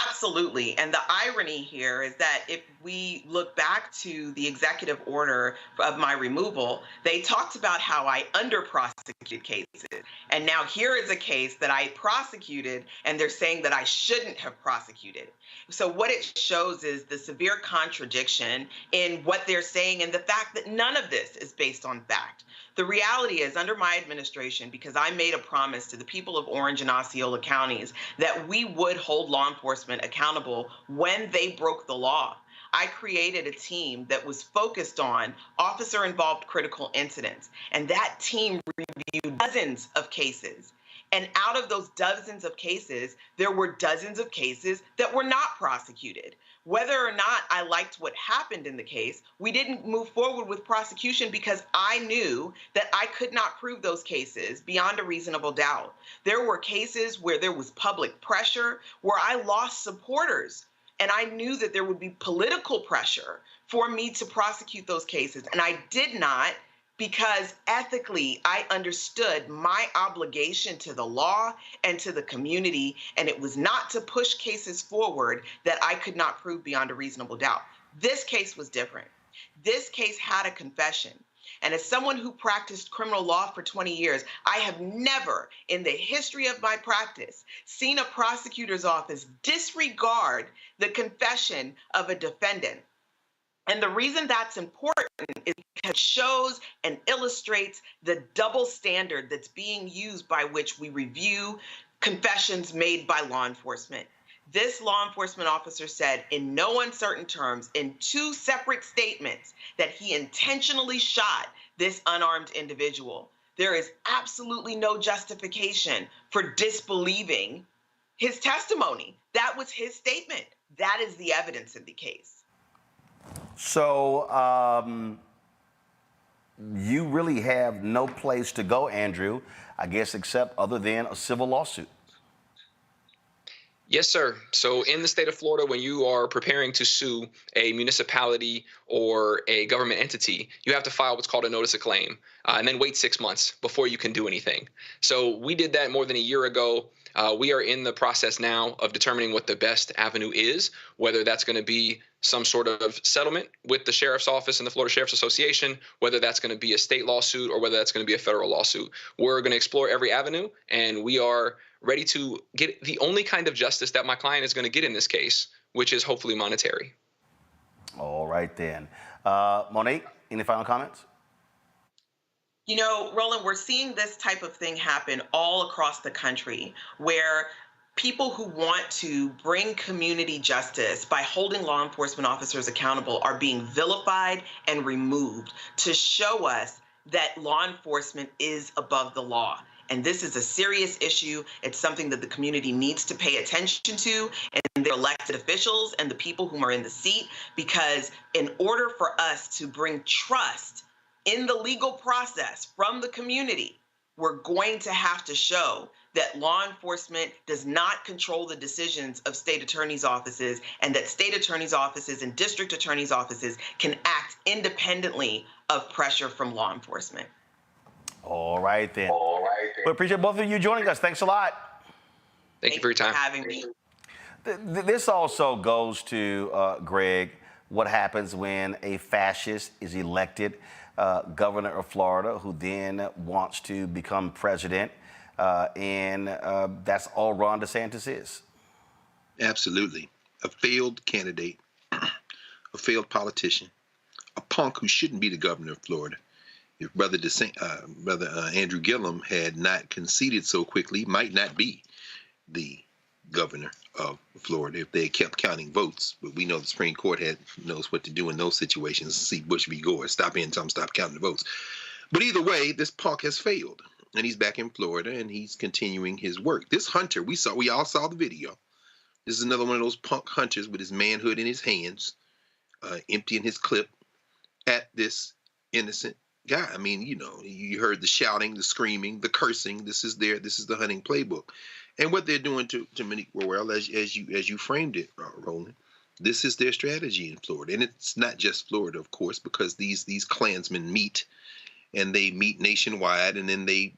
Absolutely. And the irony here is that if we look back to the executive order of my removal, they talked about how I under-prosecuted cases. And now here is a case that I prosecuted, and they're saying that I shouldn't have prosecuted. So what it shows is the severe contradiction in what they're saying and the fact that none of this is based on fact. The reality is, under my administration, because I made a promise to the people of Orange and Osceola counties that we would hold law enforcement accountable when they broke the law, I created a team that was focused on officer-involved critical incidents. And that team reviewed dozens of cases. And out of those dozens of cases, there were dozens of cases that were not prosecuted. Whether or not I liked what happened in the case, we didn't move forward with prosecution because I knew that I could not prove those cases beyond a reasonable doubt. There were cases where there was public pressure, where I lost supporters, and I knew that there would be political pressure for me to prosecute those cases. And I did not, because ethically, I understood my obligation to the law and to the community, and it was not to push cases forward that I could not prove beyond a reasonable doubt. This case was different. This case had a confession. And as someone who practiced criminal law for 20 years, I have never in the history of my practice seen a prosecutor's office disregard the confession of a defendant. And the reason that's important is because it shows and illustrates the double standard that's being used by which we review confessions made by law enforcement. This law enforcement officer said in no uncertain terms in 2 separate statements that he intentionally shot this unarmed individual. There is absolutely no justification for disbelieving his testimony. That was his statement. That is the evidence in the case. So you really have no place to go, Andrew, I guess, except other than a civil lawsuit. Yes, sir. So in the state of Florida, when you are preparing to sue a municipality or a government entity, you have to file what's called a notice of claim and then wait 6 months before you can do anything. So we did that more than a year ago. We are in the process now of determining what the best avenue is, whether that's going to be some sort of settlement with the sheriff's office and the Florida Sheriff's Association, whether that's going to be a state lawsuit or whether that's going to be a federal lawsuit. We're going to explore every avenue, and we are ready to get the only kind of justice that my client is going to get in this case, which is hopefully monetary. All right, then. Monique, any final comments? You know, Roland, we're seeing this type of thing happen all across the country, where people who want to bring community justice by holding law enforcement officers accountable are being vilified and removed to show us that law enforcement is above the law. And this is a serious issue. It's something that the community needs to pay attention to, and their elected officials and the people who are in the seat, because in order for us to bring trust in the legal process from the community, we're going to have to show that law enforcement does not control the decisions of state attorneys' offices, and that state attorneys' offices and district attorneys' offices can act independently of pressure from law enforcement. All right, then. We appreciate both of you joining us. Thanks a lot. Thank you for your time. Having me. This also goes to, Greg, what happens when a fascist is elected governor of Florida, who then wants to become president, and that's all Ron DeSantis is. Absolutely. A failed candidate, a failed politician, a punk who shouldn't be the governor of Florida. If Brother Andrew Gillum had not conceded so quickly, might not be the governor of Florida if they had kept counting votes. But we know the Supreme Court knows what to do in those situations. See Bush v. Gore, stop in, tell them stop counting the votes. But either way, this punk has failed, and he's back in Florida, and he's continuing his work. This hunter, we all saw the video. This is another one of those punk hunters with his manhood in his hands, emptying his clip at this innocent guy. I mean, you know, you heard the shouting, the screaming, the cursing. This is the hunting playbook. And what they're doing to Monique Worrell, as you framed it, Roland, this is their strategy in Florida. And it's not just Florida, of course, because these Klansmen meet, and they meet nationwide, and then they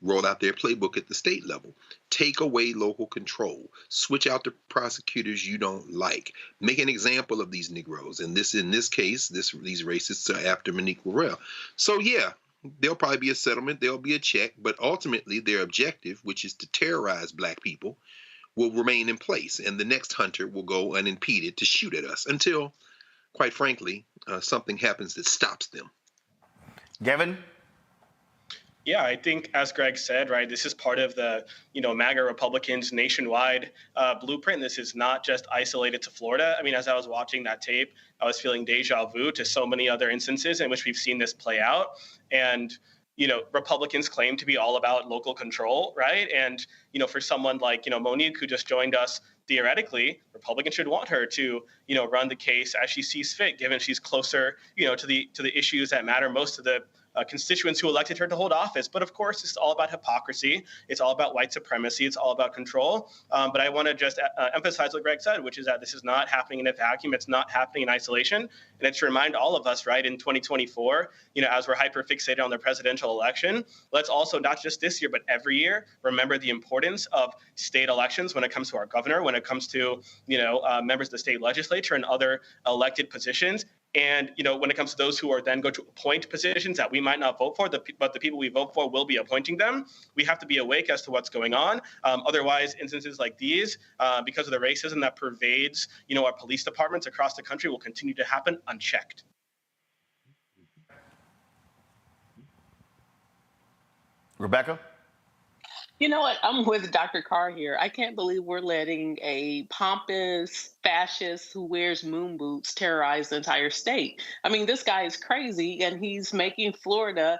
roll out their playbook at the state level. Take away local control. Switch out the prosecutors you don't like. Make an example of these Negroes. And in this case, these racists are after Monique Worrell. So yeah, there'll probably be a settlement. There'll be a check. But ultimately, their objective, which is to terrorize black people, will remain in place. And the next hunter will go unimpeded to shoot at us until, quite frankly, something happens that stops them. Gavin? Yeah, I think, as Greg said, right, this is part of the, MAGA Republicans' nationwide blueprint. This is not just isolated to Florida. I mean, as I was watching that tape, I was feeling deja vu to so many other instances in which we've seen this play out. And, Republicans claim to be all about local control, right? And, for someone like, Monique, who just joined us, theoretically, Republicans should want her to, run the case as she sees fit, given she's closer, to the issues that matter most to the constituents who elected her to hold office. But of course, it's all about hypocrisy. It's all about white supremacy. It's all about control. But I want to just emphasize what Greg said, which is that this is not happening in a vacuum. It's not happening in isolation. And it's to remind all of us, right, in 2024, as we're hyper-fixated on the presidential election, let's also, not just this year, but every year, remember the importance of state elections when it comes to our governor, when it comes to, members of the state legislature and other elected positions. And, when it comes to those who are then going to appoint positions that we might not vote for, but the people we vote for will be appointing them, we have to be awake as to what's going on. Otherwise, instances like these, because of the racism that pervades, our police departments across the country, will continue to happen unchecked. Rebecca? You know what? I'm with Dr. Carr here. I can't believe we're letting a pompous fascist who wears moon boots terrorize the entire state. I mean, this guy is crazy, and he's making Florida,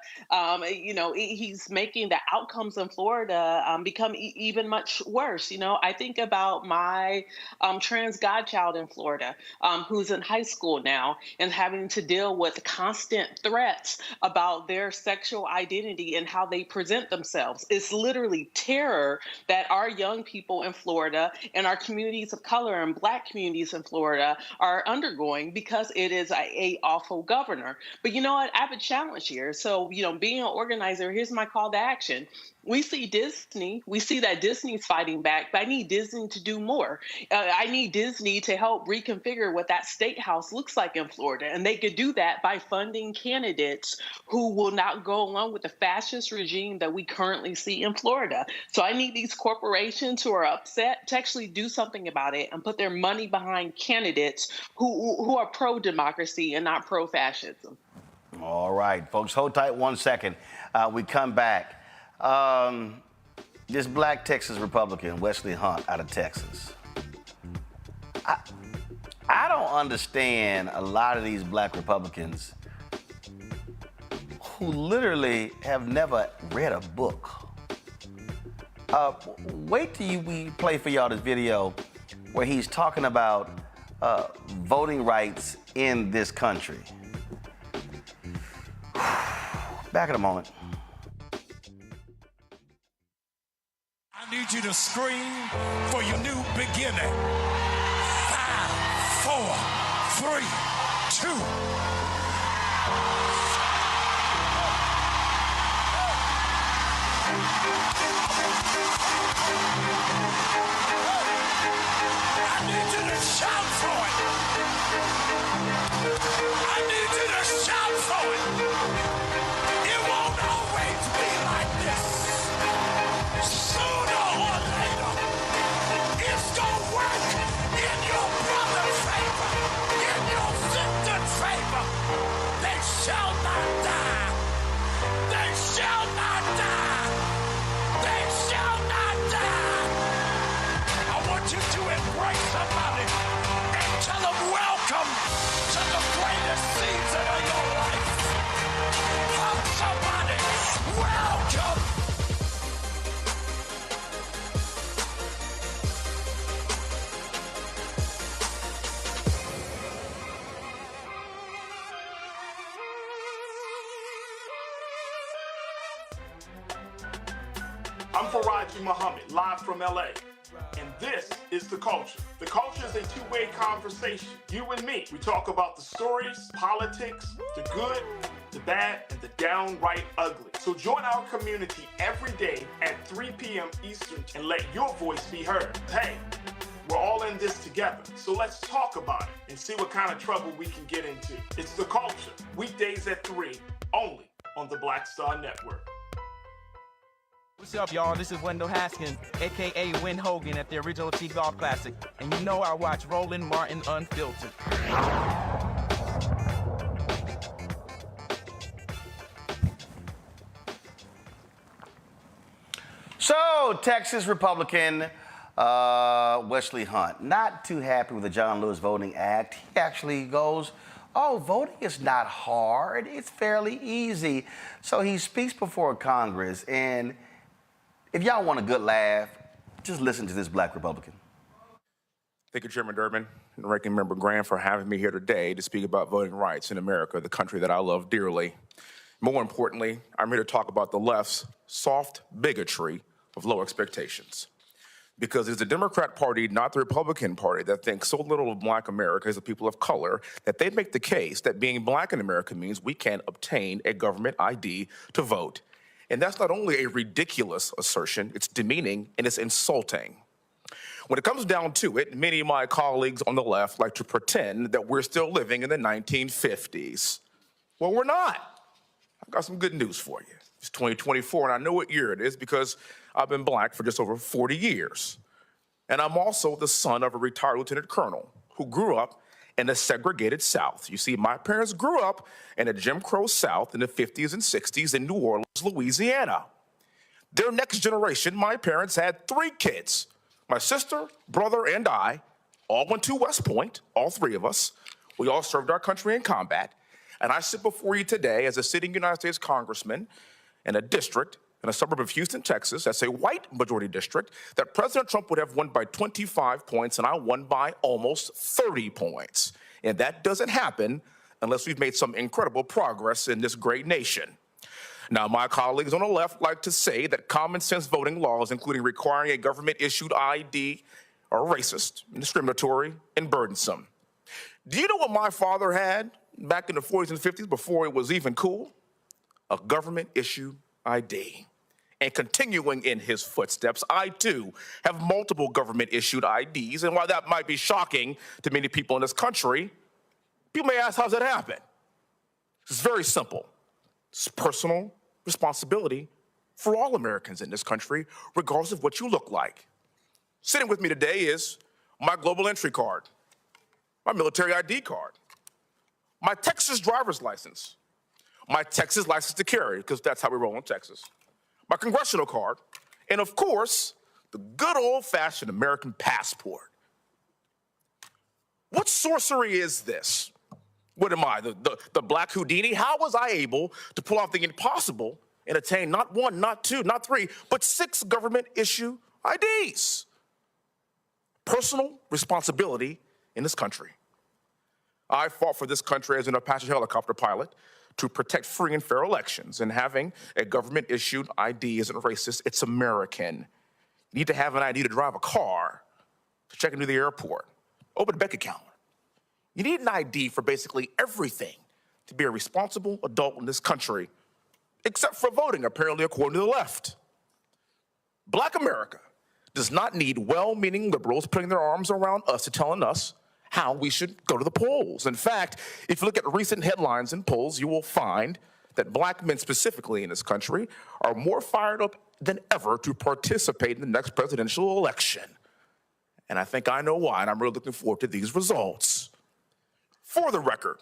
he's making the outcomes in Florida become even much worse. I think about my trans godchild in Florida, who's in high school now and having to deal with constant threats about their sexual identity and how they present themselves. It's literally terror that our young people in Florida and our communities of color and Black communities in Florida are undergoing because it is a awful governor. But you know what? I have a challenge here. So, being an organizer, here's my call to action. We see Disney. We see that Disney's fighting back, but I need Disney to do more. I need Disney to help reconfigure what that state house looks like in Florida. And they could do that by funding candidates who will not go along with the fascist regime that we currently see in Florida. So I need these corporations who are upset to actually do something about it and put their money behind candidates who are pro-democracy and not pro-fascism. All right, folks, hold tight 1 second. We come back. This Black Texas Republican, Wesley Hunt, out of Texas. I don't understand a lot of these Black Republicans who literally have never read a book. Wait till we play for y'all this video where he's talking about voting rights in this country. Back in a moment. need you to scream for your new beginning. 5, 4, 3, 2. I need you to shout for it. I need you to shout for it. It won't always be like this. Sooner or later, it's gonna work in your brother's favor, in your sister's favor. They shall not die. They shall not die. They shall not die. I want you to embrace somebody and tell them welcome to the greatest season of your life. Hug somebody, welcome. I'm Faraji Muhammad, live from LA. And this is The Culture. The Culture is a two-way conversation. You and me. We talk about the stories, politics, the good, the bad, and the downright ugly. So join our community every day at 3 p.m. Eastern and let your voice be heard. Hey, we're all in this together. So let's talk about it and see what kind of trouble we can get into. It's The Culture, weekdays at 3, only on the Black Star Network. What's up, y'all? This is Wendell Haskins, a.k.a. Win Hogan at the original T-Golf Classic. And you know I watch Roland Martin Unfiltered. So, Texas Republican Wesley Hunt, not too happy with the John Lewis Voting Act. He actually goes, oh, voting is not hard. It's fairly easy. So he speaks before Congress, and if y'all want a good laugh, just listen to this black Republican. Thank you, Chairman Durbin and Ranking Member Graham, for having me here today to speak about voting rights in America, the country that I love dearly. More importantly, I'm here to talk about the left's soft bigotry of low expectations. Because it's the Democrat Party, not the Republican Party, that thinks so little of black America as a people of color that they make the case that being black in America means we can't obtain a government ID to vote. And that's not only a ridiculous assertion, it's demeaning and it's insulting. When it comes down to it, many of my colleagues on the left like to pretend that we're still living in the 1950s. Well, we're not. I've got some good news for you. It's 2024, and I know what year it is because I've been black for just over 40 years. And I'm also the son of a retired lieutenant colonel who grew up in the segregated South. You see, my parents grew up in a Jim Crow South in the 50s and 60s in New Orleans, Louisiana. Their next generation, my parents had 3 kids. My sister, brother, and I all went to West Point, all 3 of us. We all served our country in combat. And I sit before you today as a sitting United States congressman in a district in a suburb of Houston, Texas, that's a white majority district, that President Trump would have won by 25 points, and I won by almost 30 points. And that doesn't happen unless we've made some incredible progress in this great nation. Now, my colleagues on the left like to say that common sense voting laws, including requiring a government-issued ID, are racist, discriminatory, and burdensome. Do you know what my father had back in the 40s and 50s before it was even cool? A government-issued ID. And continuing in his footsteps, I too have multiple government-issued IDs, and while that might be shocking to many people in this country, people may ask, how's that happen? It's very simple. It's personal responsibility for all Americans in this country, regardless of what you look like. Sitting with me today is my global entry card, my military ID card, my Texas driver's license, my Texas license to carry, because that's how we roll in Texas, my congressional card, and of course, the good old-fashioned American passport. What sorcery is this? What am I, the Black Houdini? How was I able to pull off the impossible and attain not 1, not 2, not 3, but 6 government-issue IDs? Personal responsibility in this country. I fought for this country as an Apache helicopter pilot to protect free and fair elections, and having a government-issued ID isn't racist, it's American. You need to have an ID to drive a car, to check into the airport, open a bank account. You need an ID for basically everything to be a responsible adult in this country, except for voting, apparently, according to the left. Black America does not need well-meaning liberals putting their arms around us and telling us how we should go to the polls. In fact, if you look at recent headlines and polls, you will find that black men specifically in this country are more fired up than ever to participate in the next presidential election. And I think I know why, and I'm really looking forward to these results. For the record,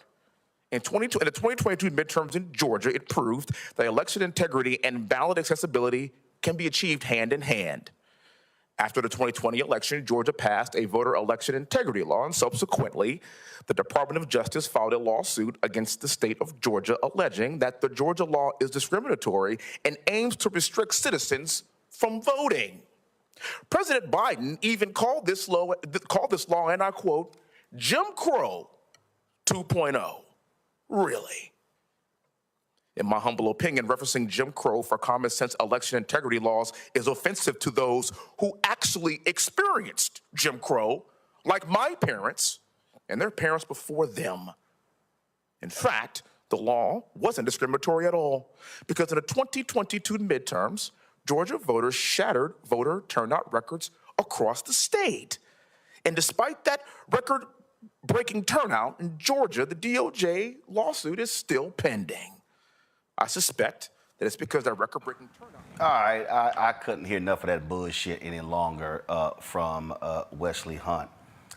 in the 2022 midterms in Georgia, it proved that election integrity and ballot accessibility can be achieved hand in hand. After the 2020 election, Georgia passed a voter election integrity law, and subsequently, the Department of Justice filed a lawsuit against the state of Georgia alleging that the Georgia law is discriminatory and aims to restrict citizens from voting. President Biden even called this law, and I quote, Jim Crow 2.0. Really? In my humble opinion, referencing Jim Crow for common sense election integrity laws is offensive to those who actually experienced Jim Crow, like my parents and their parents before them. In fact, the law wasn't discriminatory at all, because in the 2022 midterms, Georgia voters shattered voter turnout records across the state. And despite that record-breaking turnout in Georgia, the DOJ lawsuit is still pending. I suspect that it's because that record-breaking turnout. All right, I couldn't hear enough of that bullshit any longer from Wesley Hunt.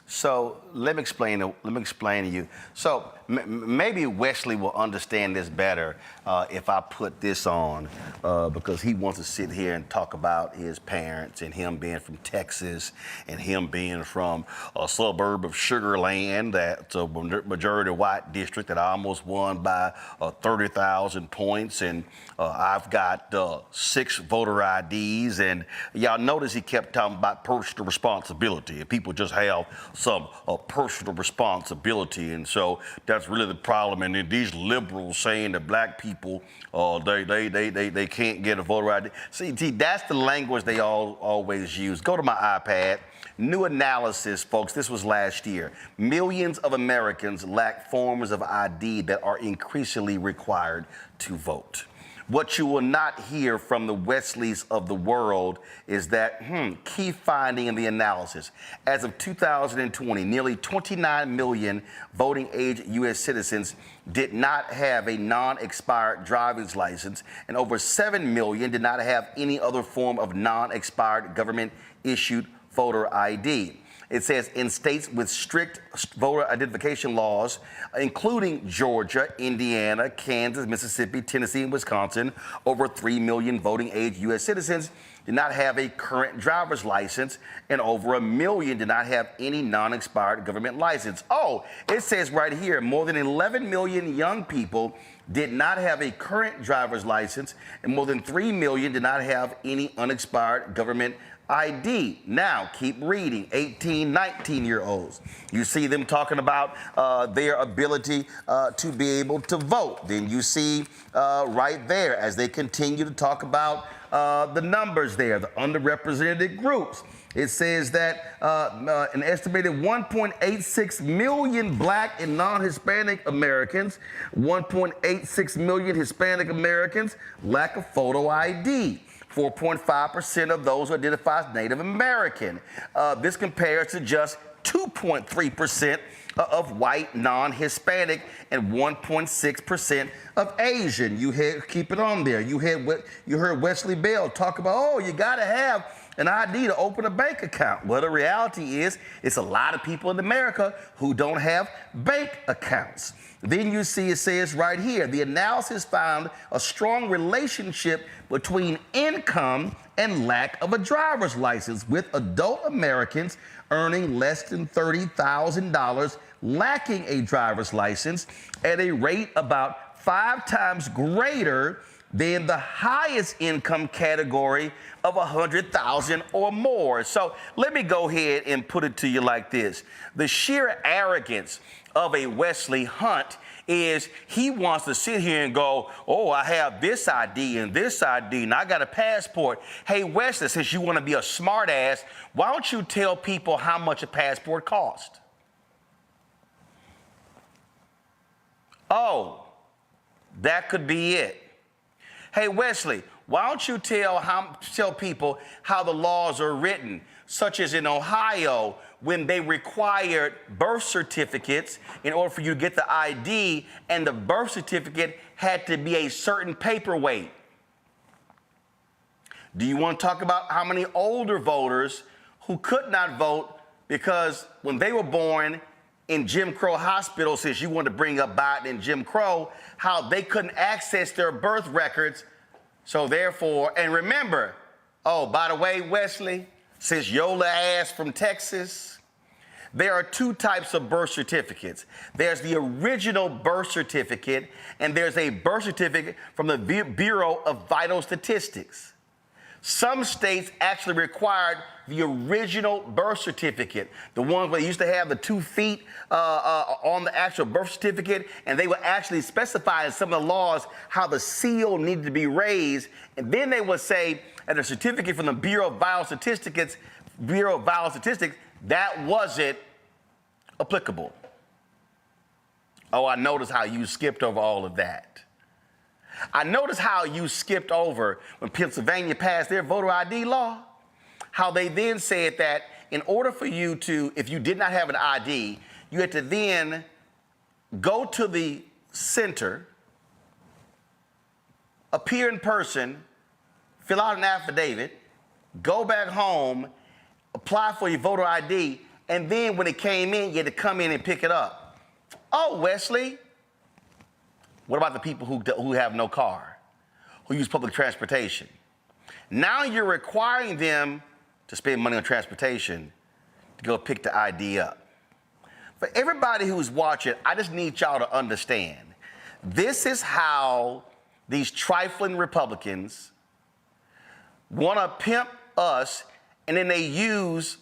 So let me explain to you. So maybe Wesley will understand this better if I put this on, because he wants to sit here and talk about his parents and him being from Texas and him being from a suburb of Sugar Land that's a majority white district that I almost won by 30,000 points, and I've got 6 voter IDs, and y'all notice he kept talking about personal responsibility, and people just have some personal responsibility, and so that's really the problem. And then these liberals saying that black people they can't get a voter ID. See, that's the language they always use. Go to my iPad. New analysis, folks. This was last year. Millions of Americans lack forms of ID that are increasingly required to vote. What you will not hear from the Wesleys of the world is that key finding in the analysis. As of 2020, nearly 29 million voting age U.S. citizens did not have a non-expired driver's license, and over 7 million did not have any other form of non-expired government-issued voter ID. It says in states with strict voter identification laws, including Georgia, Indiana, Kansas, Mississippi, Tennessee, and Wisconsin, over 3 million voting age U.S. citizens did not have a current driver's license, and over 1 million did not have any non-expired government license. Oh, it says right here, more than 11 million young people did not have a current driver's license, and more than 3 million did not have any unexpired government ID. Now, keep reading. 18, 19-year-olds. You see them talking about their ability to be able to vote. Then you see right there, as they continue to talk about the numbers there, the underrepresented groups. It says that an estimated 1.86 million black and non-Hispanic Americans, 1.86 million Hispanic Americans lack a photo ID. 4.5% of those who identify as Native American. This compares to just 2.3% of white non-Hispanic and 1.6% of Asian. Keep it on there. You heard Wesley Bell talk about, oh, you got to have an ID to open a bank account. Well, the reality is, it's a lot of people in America who don't have bank accounts. Then you see it says right here, the analysis found a strong relationship between income and lack of a driver's license, with adult Americans earning less than $30,000 lacking a driver's license at a rate about 5 times greater than the highest income category of 100,000 or more. So let me go ahead and put it to you like this. The sheer arrogance of a Wesley Hunt is he wants to sit here and go, oh, I have this ID and this ID, and I got a passport. Hey, Wesley, since you want to be a smart ass, why don't you tell people how much a passport costs? Oh, that could be it. Hey, Wesley, why don't you tell people how the laws are written, such as in Ohio, when they required birth certificates in order for you to get the ID, and the birth certificate had to be a certain paperweight. Do you want to talk about how many older voters who could not vote because when they were born in Jim Crow hospitals, since you want to bring up Biden and Jim Crow, how they couldn't access their birth records? So therefore, and remember, oh, by the way, Wesley, since Yola ass from Texas, there are two types of birth certificates. There's the original birth certificate, and there's a birth certificate from the Bureau of Vital Statistics. Some states actually required the original birth certificate, the ones where they used to have the 2 feet on the actual birth certificate, and they would actually specify in some of the laws how the seal needed to be raised, and then they would say that a certificate from the Bureau of Vital Statistics, that wasn't applicable. Oh, I noticed how you skipped over all of that. I noticed how you skipped over when Pennsylvania passed their voter ID law, how they then said that in order for you to, if you did not have an ID, you had to then go to the center, appear in person, fill out an affidavit, go back home, apply for your voter ID, and then when it came in, you had to come in and pick it up. Oh, Wesley, what about the people who have no car, who use public transportation? Now you're requiring them to spend money on transportation to go pick the ID up. For everybody who's watching, I just need y'all to understand, this is how these trifling Republicans want to pimp us, and then they use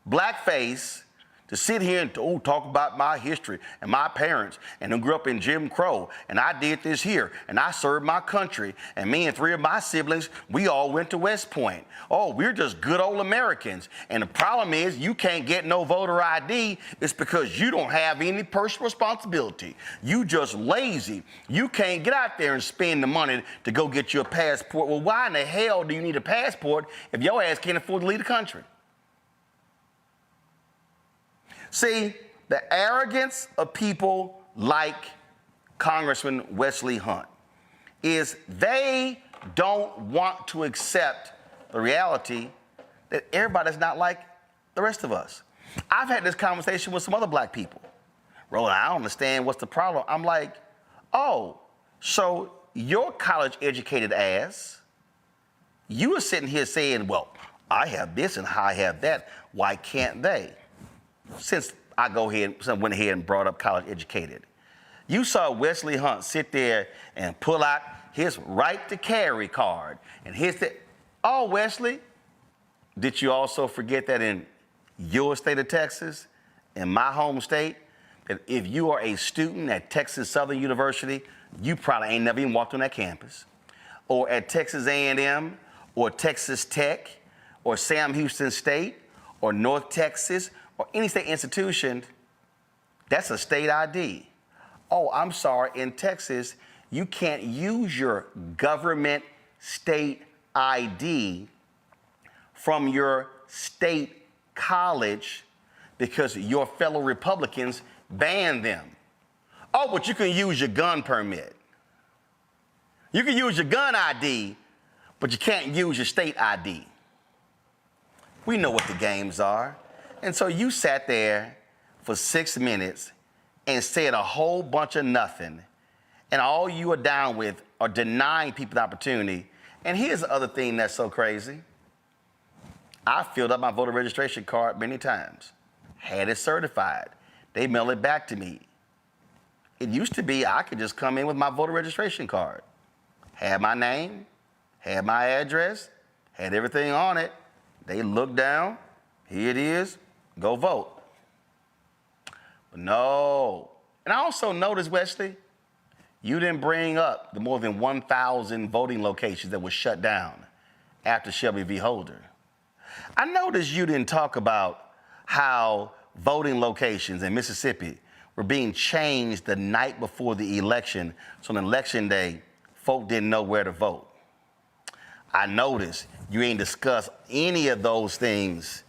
blackface to sit here and talk about my history and my parents, and who grew up in Jim Crow, and I did this here, and I served my country, and me and 3 of my siblings, we all went to West Point. Oh, we're just good old Americans. And the problem is you can't get no voter ID. It's because you don't have any personal responsibility. You just lazy. You can't get out there and spend the money to go get you a passport. Well, why in the hell do you need a passport if your ass can't afford to leave the country? See, the arrogance of people like Congressman Wesley Hunt is they don't want to accept the reality that everybody's not like the rest of us. I've had this conversation with some other black people. Roland, I don't understand what's the problem. I'm like, oh, so your college-educated ass, you are sitting here saying, well, I have this and I have that. Why can't they? Since I went ahead and brought up college educated. You saw Wesley Hunt sit there and pull out his right to carry card and oh, Wesley, did you also forget that in your state of Texas, in my home state, that if you are a student at Texas Southern University, you probably ain't never even walked on that campus, or at Texas A&M, or Texas Tech, or Sam Houston State, or North Texas, or any state institution, that's a state ID. Oh, I'm sorry, in Texas, you can't use your government state ID from your state college because your fellow Republicans banned them. Oh, but you can use your gun permit. You can use your gun ID, but you can't use your state ID. We know what the games are. And so you sat there for 6 minutes and said a whole bunch of nothing, and all you are down with are denying people the opportunity. And here's the other thing that's so crazy. I filled up my voter registration card many times, had it certified. They mailed it back to me. It used to be I could just come in with my voter registration card, had my name, had my address, had everything on it. They looked down, here it is, go vote. But no. And I also noticed, Wesley, You didn't bring up the more than 1,000 voting locations that were shut down after Shelby v. Holder. I noticed you didn't talk about how voting locations in Mississippi were being changed the night before the election, so on election day, folk didn't know where to vote. I noticed you ain't discussed any of those things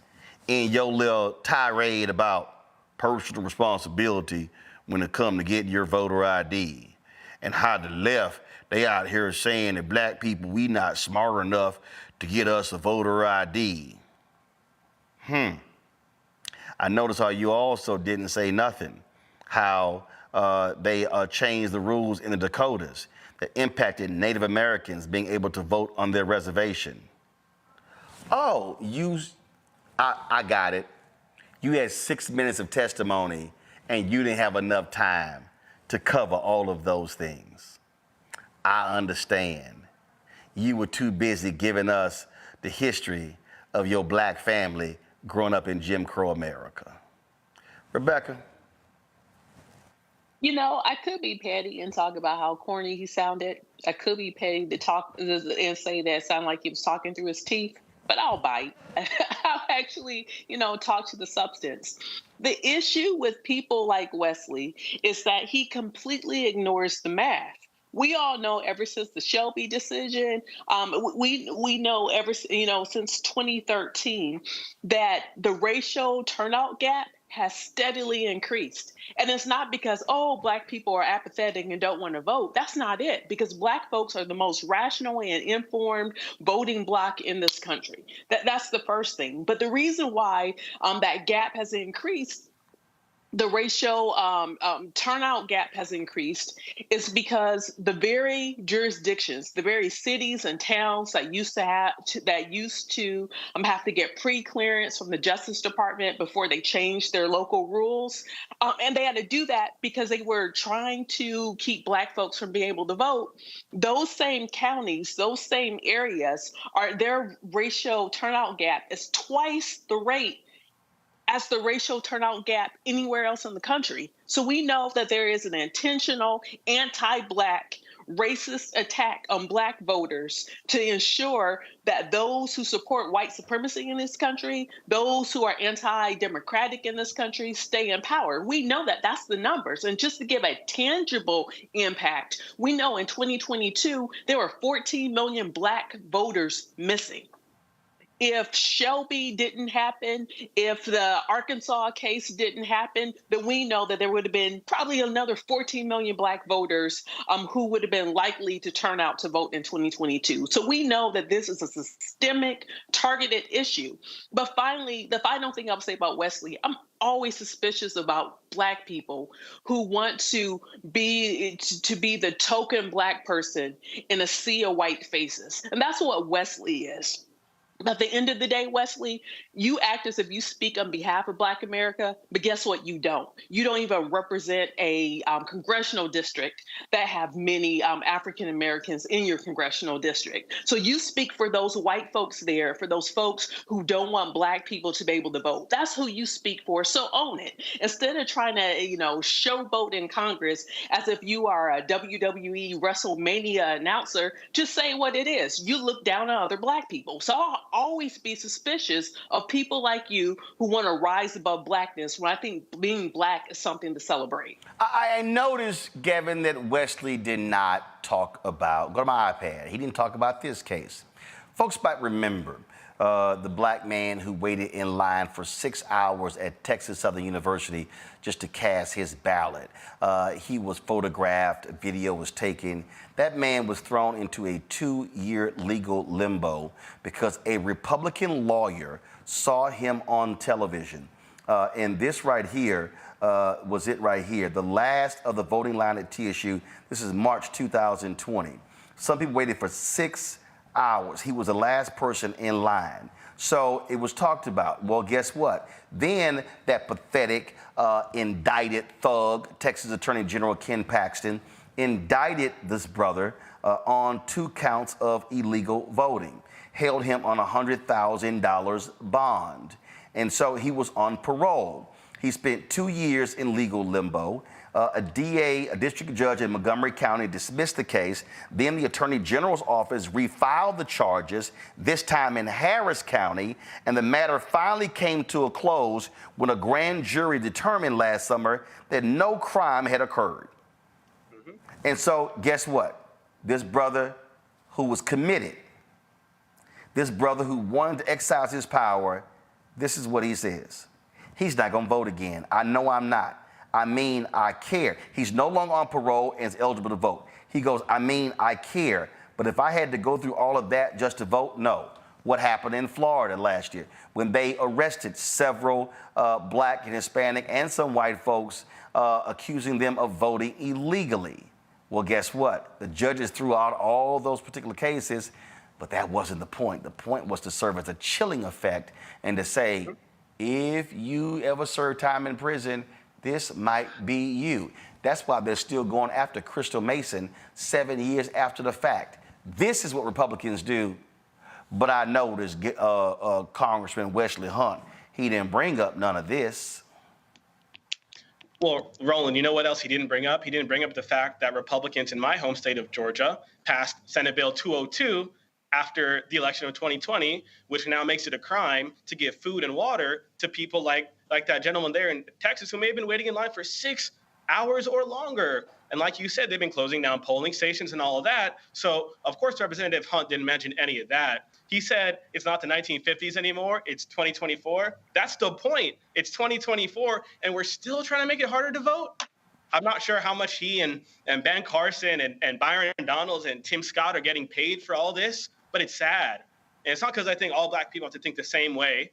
in your little tirade about personal responsibility when it comes to getting your voter ID. And how the left, they out here saying that black people, we not smart enough to get us a voter ID. I noticed how you also didn't say nothing, how they changed the rules in the Dakotas that impacted Native Americans being able to vote on their reservation. Oh, I got it. You had 6 minutes of testimony and you didn't have enough time to cover all of those things. I understand. You were too busy giving us the history of your black family growing up in Jim Crow America. Rebecca? You know, I could be petty and talk about how corny he sounded. I could be petty to talk and say that it sounded like he was talking through his teeth, but I'll bite. I'll actually, talk to the substance. The issue with people like Wesley is that he completely ignores the math. We all know ever since the Shelby decision, we know since 2013 that the racial turnout gap has steadily increased. And it's not because, black people are apathetic and don't want to vote. That's not it, because black folks are the most rational and informed voting bloc in this country. That's the first thing. But the reason why that gap has increased, the racial turnout gap has increased, is because the very jurisdictions, the very cities and towns that used to have to get pre-clearance from the Justice Department before they changed their local rules, and they had to do that because they were trying to keep black folks from being able to vote. Those same counties, those same areas, their racial turnout gap is twice the rate as the racial turnout gap anywhere else in the country. So we know that there is an intentional anti-black racist attack on black voters to ensure that those who support white supremacy in this country, those who are anti-democratic in this country, stay in power. We know that that's the numbers. And just to give a tangible impact, we know in 2022, there were 14 million black voters missing. If Shelby didn't happen, if the Arkansas case didn't happen, then we know that there would have been probably another 14 million black voters who would have been likely to turn out to vote in 2022. So we know that this is a systemic, targeted issue. But finally, the final thing I'll say about Wesley, I'm always suspicious about black people who want to be the token black person in a sea of white faces. And that's what Wesley is. At the end of the day, Wesley, you act as if you speak on behalf of Black America, but guess what? You don't. You don't even represent a congressional district that have many African Americans in your congressional district. So you speak for those white folks there, for those folks who don't want black people to be able to vote. That's who you speak for. So own it. Instead of trying to, showboat in Congress as if you are a WWE WrestleMania announcer, just say what it is. You look down on other black people. So I'll always be suspicious of people like you who want to rise above blackness when I think being black is something to celebrate. I noticed, Gavin, that Wesley did not talk about, go to my iPad, he didn't talk about this case. Folks might remember the black man who waited in line for 6 hours at Texas Southern University just to cast his ballot. He was photographed, a video was taken. That man was thrown into a 2-year legal limbo because a Republican lawyer saw him on television. And this right here was it right here, the last of the voting line at TSU. This is March 2020. Some people waited for 6 hours. He was the last person in line. So it was talked about. Well, guess what? Then that pathetic indicted thug, Texas Attorney General Ken Paxton, indicted this brother on 2 counts of illegal voting, held him on a $100,000 bond. And so he was on parole. He spent 2 years in legal limbo. A DA, a district judge in Montgomery County, dismissed the case. Then the Attorney General's office refiled the charges, this time in Harris County, and the matter finally came to a close when a grand jury determined last summer that no crime had occurred. And so, guess what? This brother who was committed, this brother who wanted to exercise his power, this is what he says. He's not going to vote again. I know I'm not. I mean, I care. He's no longer on parole and is eligible to vote. He goes, I mean, I care. But if I had to go through all of that just to vote, no. What happened in Florida last year when they arrested several black and Hispanic and some white folks, accusing them of voting illegally. Well, guess what? The judges threw out all those particular cases, but that wasn't the point. The point was to serve as a chilling effect and to say, if you ever serve time in prison, this might be you. That's why they're still going after Crystal Mason 7 years after the fact. This is what Republicans do. But I noticed Congressman Wesley Hunt, he didn't bring up none of this. Well, Roland, you know what else he didn't bring up? He didn't bring up the fact that Republicans in my home state of Georgia passed Senate Bill 202 after the election of 2020, which now makes it a crime to give food and water to people like that gentleman there in Texas who may have been waiting in line for 6 hours or longer. And like you said, they've been closing down polling stations and all of that. So, of course, Representative Hunt didn't mention any of that. He said it's not the 1950s anymore, it's 2024. That's the point. It's 2024, and we're still trying to make it harder to vote. I'm not sure how much he and Ben Carson and Byron Donalds and Tim Scott are getting paid for all this, but it's sad. And it's not because I think all black people have to think the same way.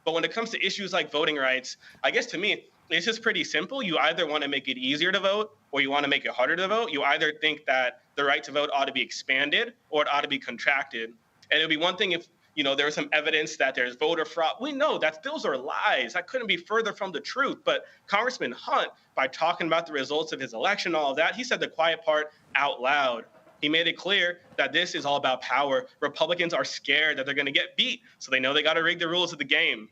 But when it comes to issues like voting rights, I guess to me, it's just pretty simple. You either want to make it easier to vote or you want to make it harder to vote. You either think that the right to vote ought to be expanded or it ought to be contracted. And it would be one thing if, there was some evidence that there's voter fraud. We know that those are lies. That couldn't be further from the truth. But Congressman Hunt, by talking about the results of his election, all of that, he said the quiet part out loud. He made it clear that this is all about power. Republicans are scared that they're going to get beat, so they know they got to rig the rules of the game.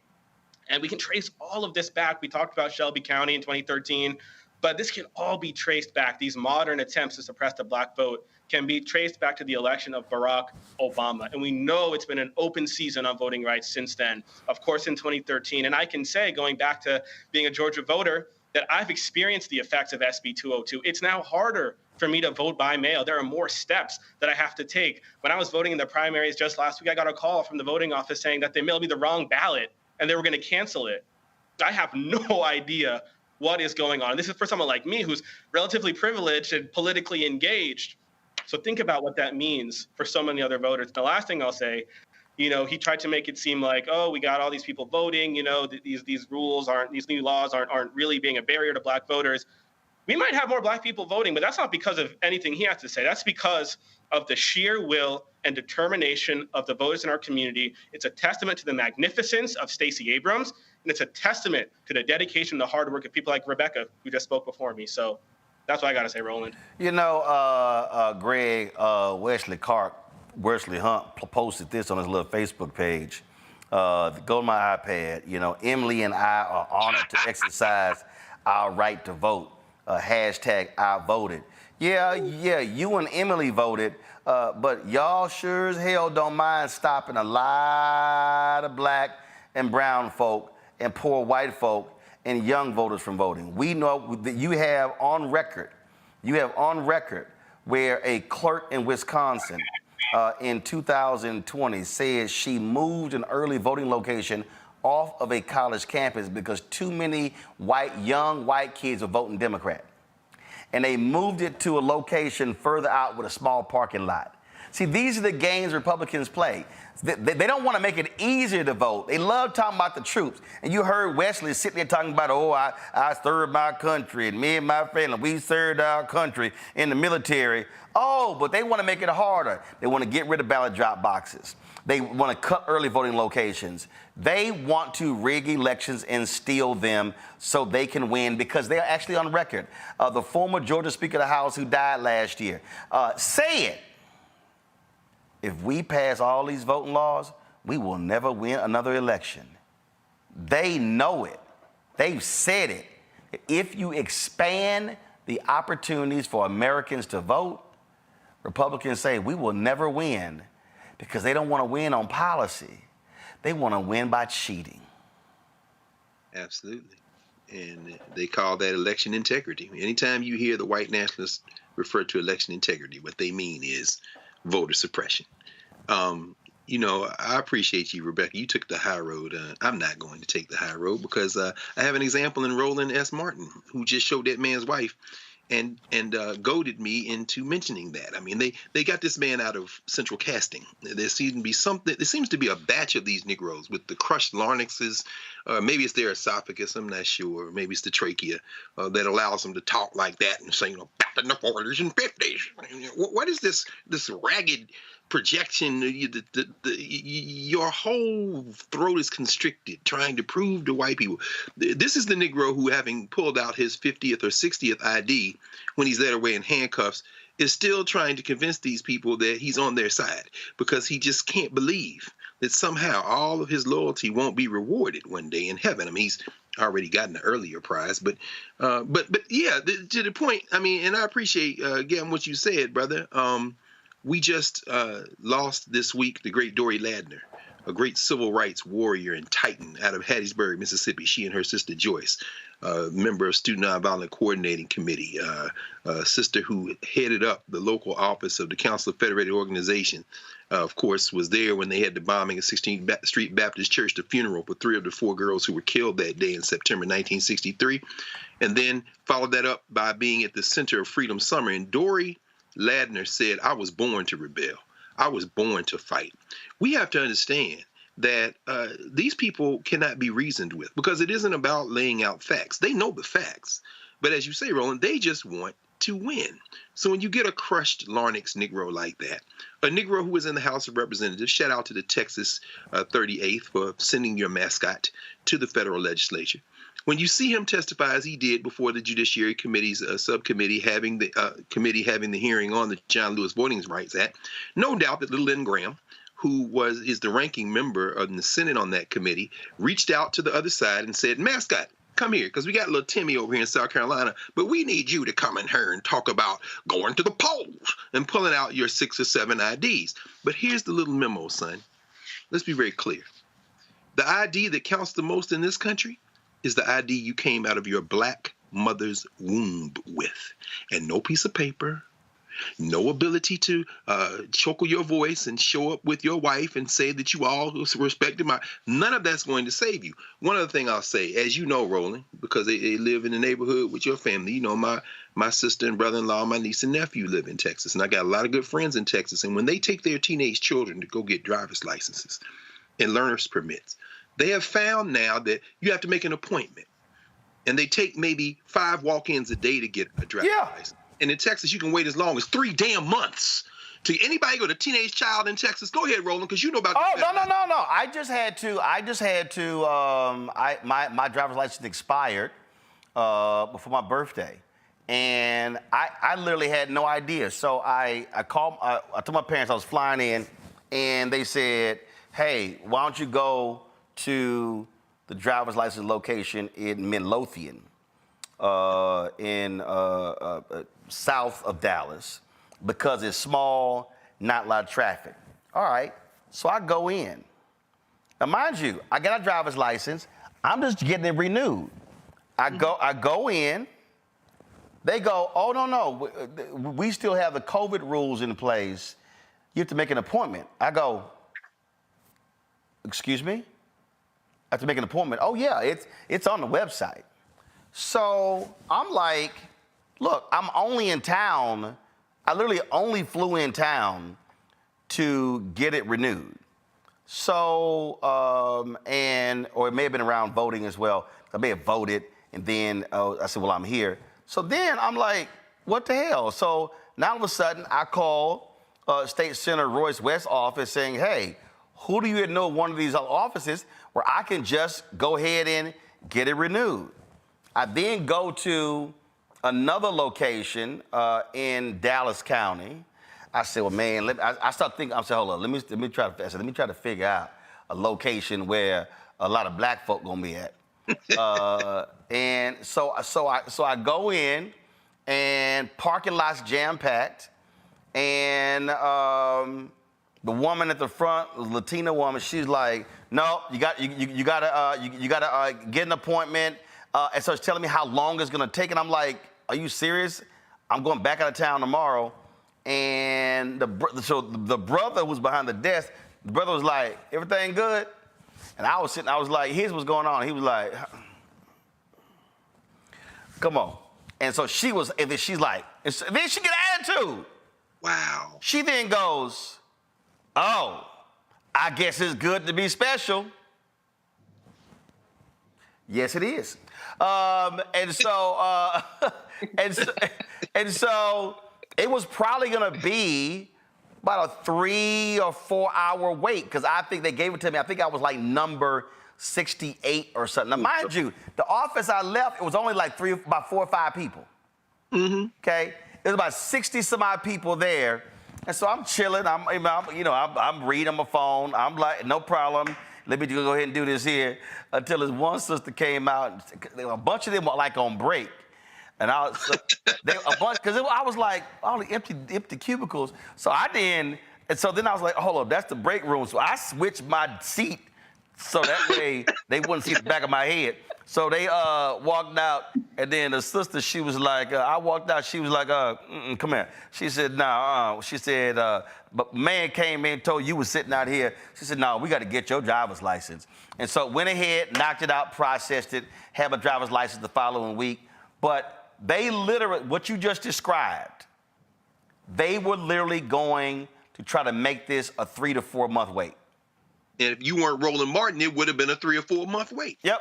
And we can trace all of this back. We talked about Shelby County in 2013, but this can all be traced back. These modern attempts to suppress the black vote can be traced back to the election of Barack Obama. And we know it's been an open season on voting rights since then, of course, in 2013. And I can say, going back to being a Georgia voter, that I've experienced the effects of SB 202. It's now harder for me to vote by mail. There are more steps that I have to take. When I was voting in the primaries just last week, I got a call from the voting office saying that they mailed me the wrong ballot and they were going to cancel it. I have no idea what is going on. This is for someone like me who's relatively privileged and politically engaged. So think about what that means for so many other voters. The last thing I'll say, he tried to make it seem like, oh, we got all these people voting, these rules aren't, these new laws aren't really being a barrier to black voters. We might have more black people voting, but that's not because of anything he has to say. That's because of the sheer will and determination of the voters in our community. It's a testament to the magnificence of Stacey Abrams, and it's a testament to the dedication and the hard work of people like Rebecca, who just spoke before me. So that's what I got to say, Roland. Greg, Wesley Hunt posted this on his little Facebook page. Go to my iPad. Emily and I are honored to exercise our right to vote. Hashtag I voted. Yeah, you and Emily voted, but y'all sure as hell don't mind stopping a lot of black and brown folk and poor white folk and young voters from voting. We know that you have on record where a clerk in Wisconsin in 2020 said she moved an early voting location off of a college campus because too many young white kids were voting Democrat. And they moved it to a location further out with a small parking lot. See, these are the games Republicans play. They don't want to make it easier to vote. They love talking about the troops. And you heard Wesley sitting there talking about, I served my country, and me and my family, we served our country in the military. Oh, but they want to make it harder. They want to get rid of ballot drop boxes. They want to cut early voting locations. They want to rig elections and steal them so they can win because they're actually on record. The former Georgia Speaker of the House who died last year said, if we pass all these voting laws, we will never win another election. They know it. They've said it. If you expand the opportunities for Americans to vote, Republicans say we will never win because they don't want to win on policy. They want to win by cheating. Absolutely. And they call that election integrity. Anytime you hear the white nationalists refer to election integrity, what they mean is voter suppression. You know, I appreciate you, Rebecca. You took the high road. I'm not going to take the high road because I have an example in Roland S. Martin, who just showed that man's wife and goaded me into mentioning that. I mean, they got this man out of central casting. There seems to be a batch of these Negroes with the crushed larynxes. Maybe it's their esophagus. I'm not sure. Maybe it's the trachea that allows them to talk like that and say, you know, back in the 40s and 50s. What is this ragged projection? Your whole throat is constricted trying to prove to white people. This is the Negro who, having pulled out his 50th or 60th ID when he's led away in handcuffs, is still trying to convince these people that he's on their side because he just can't believe that somehow all of his loyalty won't be rewarded one day in heaven. I mean, he's already gotten an earlier prize, but yeah, to the point. I mean, and I appreciate again what you said, brother. We just lost this week the great Dory Ladner, a great civil rights warrior and titan out of Hattiesburg, Mississippi. She and her sister Joyce, member of Student Nonviolent Coordinating Committee, a sister who headed up the local office of the Council of Federated Organization. Of course, was there when they had the bombing of 16th Street Baptist Church, the funeral for 3 of the 4 girls who were killed that day in September 1963, and then followed that up by being at the center of Freedom Summer. And Dory Ladner said, I was born to rebel. I was born to fight. We have to understand that these people cannot be reasoned with because it isn't about laying out facts. They know the facts. But as you say, Roland, they just want to win. So when you get a crushed larynx Negro like that, a Negro who is in the House of Representatives, shout out to the Texas 38th for sending your mascot to the federal legislature. When you see him testify as he did before the Judiciary Committee's subcommittee having the hearing on the John Lewis Voting Rights Act, no doubt that little Lynn Graham, who is the ranking member of the Senate on that committee, reached out to the other side and said, mascot, come here, because we got little Timmy over here in South Carolina, but we need you to come in here and talk about going to the polls and pulling out your 6 or 7 IDs. But here's the little memo, son. Let's be very clear. The ID that counts the most in this country is the ID you came out of your black mother's womb with. And no piece of paper, no ability to choke your voice and show up with your wife and say that you all respected none of that's going to save you. One other thing I'll say, as you know, Roland, because they live in the neighborhood with your family, you know, my sister and brother-in-law, my niece and nephew live in Texas, and I got a lot of good friends in Texas. And when they take their teenage children to go get driver's licenses and learner's permits, they have found now that you have to make an appointment, and they take maybe 5 walk-ins a day to get a driver's license. And in Texas, you can wait as long as 3 damn months. To anybody got a teenage child in Texas, go ahead, Roland, because you know about. Oh, no. I just had to. My driver's license expired before my birthday, and I literally had no idea. So I called. I told my parents I was flying in, and they said, "Hey, why don't you go to the driver's license location in Midlothian, in south of Dallas, because it's small, not a lot of traffic." All right, so I go in. Now, mind you, I got a driver's license. I'm just getting it renewed. I go in. They go, "Oh, no, we still have the COVID rules in place. You have to make an appointment." I go, "Excuse me? I have to make an appointment?" "Oh, yeah, it's on the website." So I'm like, look, I'm only in town. I literally only flew in town to get it renewed. So, or it may have been around voting as well. I may have voted, and then I said, well, I'm here. So then I'm like, what the hell? So now all of a sudden, I call State Senator Royce West's office saying, hey, who do you know one of these offices where I can just go ahead and get it renewed? I then go to another location in Dallas County. I said, well, man, I start thinking. I said, hold on, let me try to figure out a location where a lot of black folk gonna be at. And so I go in, and parking lots jam-packed, and the woman at the front, the Latina woman, she's like, no, you gotta get an appointment. And so it's telling me how long it's gonna take, and I'm like, are you serious? I'm going back out of town tomorrow. And so the brother who's behind the desk, the brother was like, everything good? And I was sitting, I was like, here's what's going on. He was like, come on. And so she was, and then she's like, and then she get attitude. Wow. She then goes, oh, I guess it's good to be special. Yes, it is. And so it was probably gonna be about a 3 or 4 hour wait, because I think they gave it to me. I think I was like number 68 or something. Now, mind you, the office I left, it was only like about 4 or 5 people. Mm-hmm. Okay, there's about 60 some odd people there, and so I'm chilling. I'm reading my phone. I'm like, no problem. Let me go ahead and do this here. Until this one sister came out. A bunch of them were like on break. And I was like, all the empty cubicles. So then I was like, hold up, that's the break room. So I switched my seat so that way they wouldn't see the back of my head. So they walked out, and then the sister, she was like, I walked out, she was like, come here. She said, no, she said, but man came in and told you was sitting out here. She said, no, we got to get your driver's license. And so went ahead, knocked it out, processed it, had my driver's license the following week. But they literally, what you just described, they were literally going to try to make this a 3 to 4 month wait. And if you weren't Roland Martin, it would have been a 3 or 4 month wait. Yep.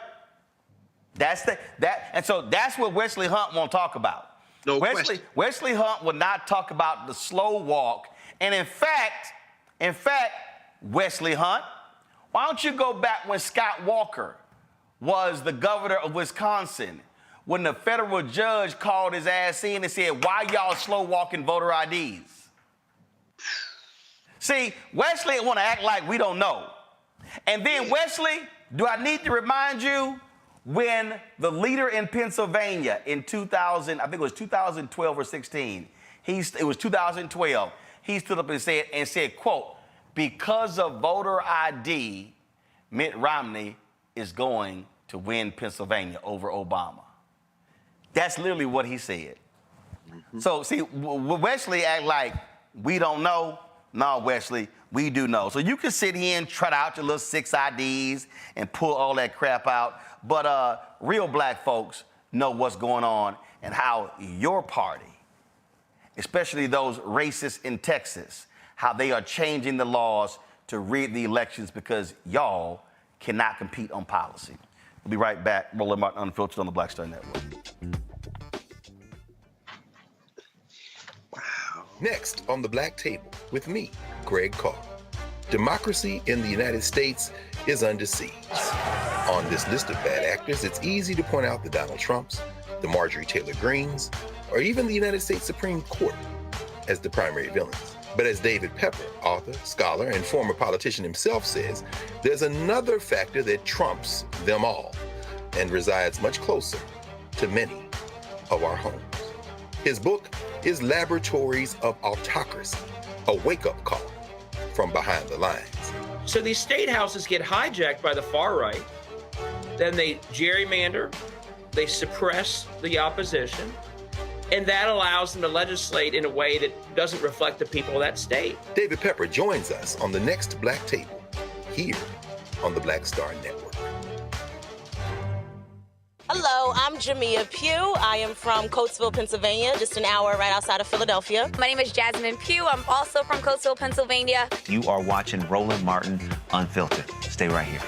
And so that's what Wesley Hunt won't talk about. No question. Wesley Hunt will not talk about the slow walk. And in fact, Wesley Hunt, why don't you go back when Scott Walker was the governor of Wisconsin, when the federal judge called his ass in and said, why y'all slow walking voter IDs? See, Wesley want to act like we don't know. And then Wesley, do I need to remind you, when the leader in Pennsylvania in 2000, I think it was 2012 or 16, it was 2012, he stood up and said, quote, because of voter ID, Mitt Romney is going to win Pennsylvania over Obama. That's literally what he said. Mm-hmm. So see, Wesley act like we don't know. No, Wesley, we do know. So you can sit here and trot out your little 6 IDs and pull all that crap out. But real black folks know what's going on and how your party, especially those racists in Texas, how they are changing the laws to rig the elections because y'all cannot compete on policy. We'll be right back. Roland Martin Unfiltered on the Black Star Network. Wow. Next on the Black Table with me, Greg Carr. Democracy in the United States is under siege. On this list of bad actors, it's easy to point out the Donald Trumps, the Marjorie Taylor Greens, or even the United States Supreme Court as the primary villains. But as David Pepper, author, scholar, and former politician himself says, there's another factor that trumps them all and resides much closer to many of our homes. His book is Laboratories of Autocracy, a wake-up call from behind the lines. So these state houses get hijacked by the far right, then they gerrymander, they suppress the opposition, and that allows them to legislate in a way that doesn't reflect the people of that state. David Pepper joins us on the next Black Table, here on the Black Star Network. Hello, I'm Jamia Pugh. I am from Coatesville, Pennsylvania, just an hour right outside of Philadelphia. My name is Jasmine Pugh. I'm also from Coatesville, Pennsylvania. You are watching Roland Martin Unfiltered. Stay right here.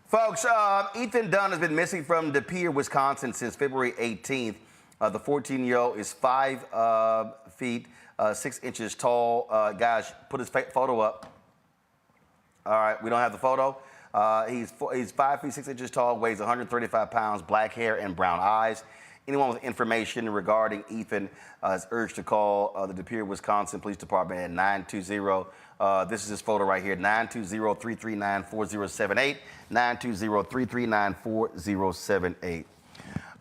Folks, Ethan Dunn has been missing from De Pere, Wisconsin since February 18th. The 14-year-old is 5 feet 6 inches tall. Guys, put his photo up. All right, we don't have the photo. He's 5 feet 6 inches tall, weighs 135 pounds, black hair and brown eyes. Anyone with information regarding Ethan is urged to call the De Pere, Wisconsin Police Department at 920. This is his photo right here, 920-339-4078, 920-339-4078.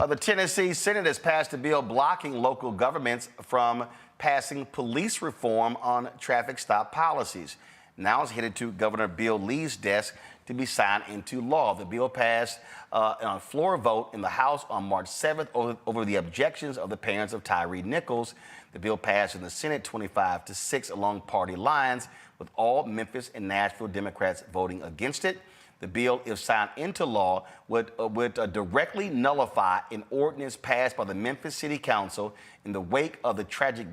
The Tennessee Senate has passed a bill blocking local governments from passing police reform on traffic stop policies. Now it's headed to Governor Bill Lee's desk to be signed into law. The bill passed on a floor vote in the House on March 7th over the objections of the parents of Tyre Nichols. The bill passed in the Senate 25-6 along party lines, with all Memphis and Nashville Democrats voting against it. The bill, if signed into law, would directly nullify an ordinance passed by the Memphis City Council in the wake of the tragic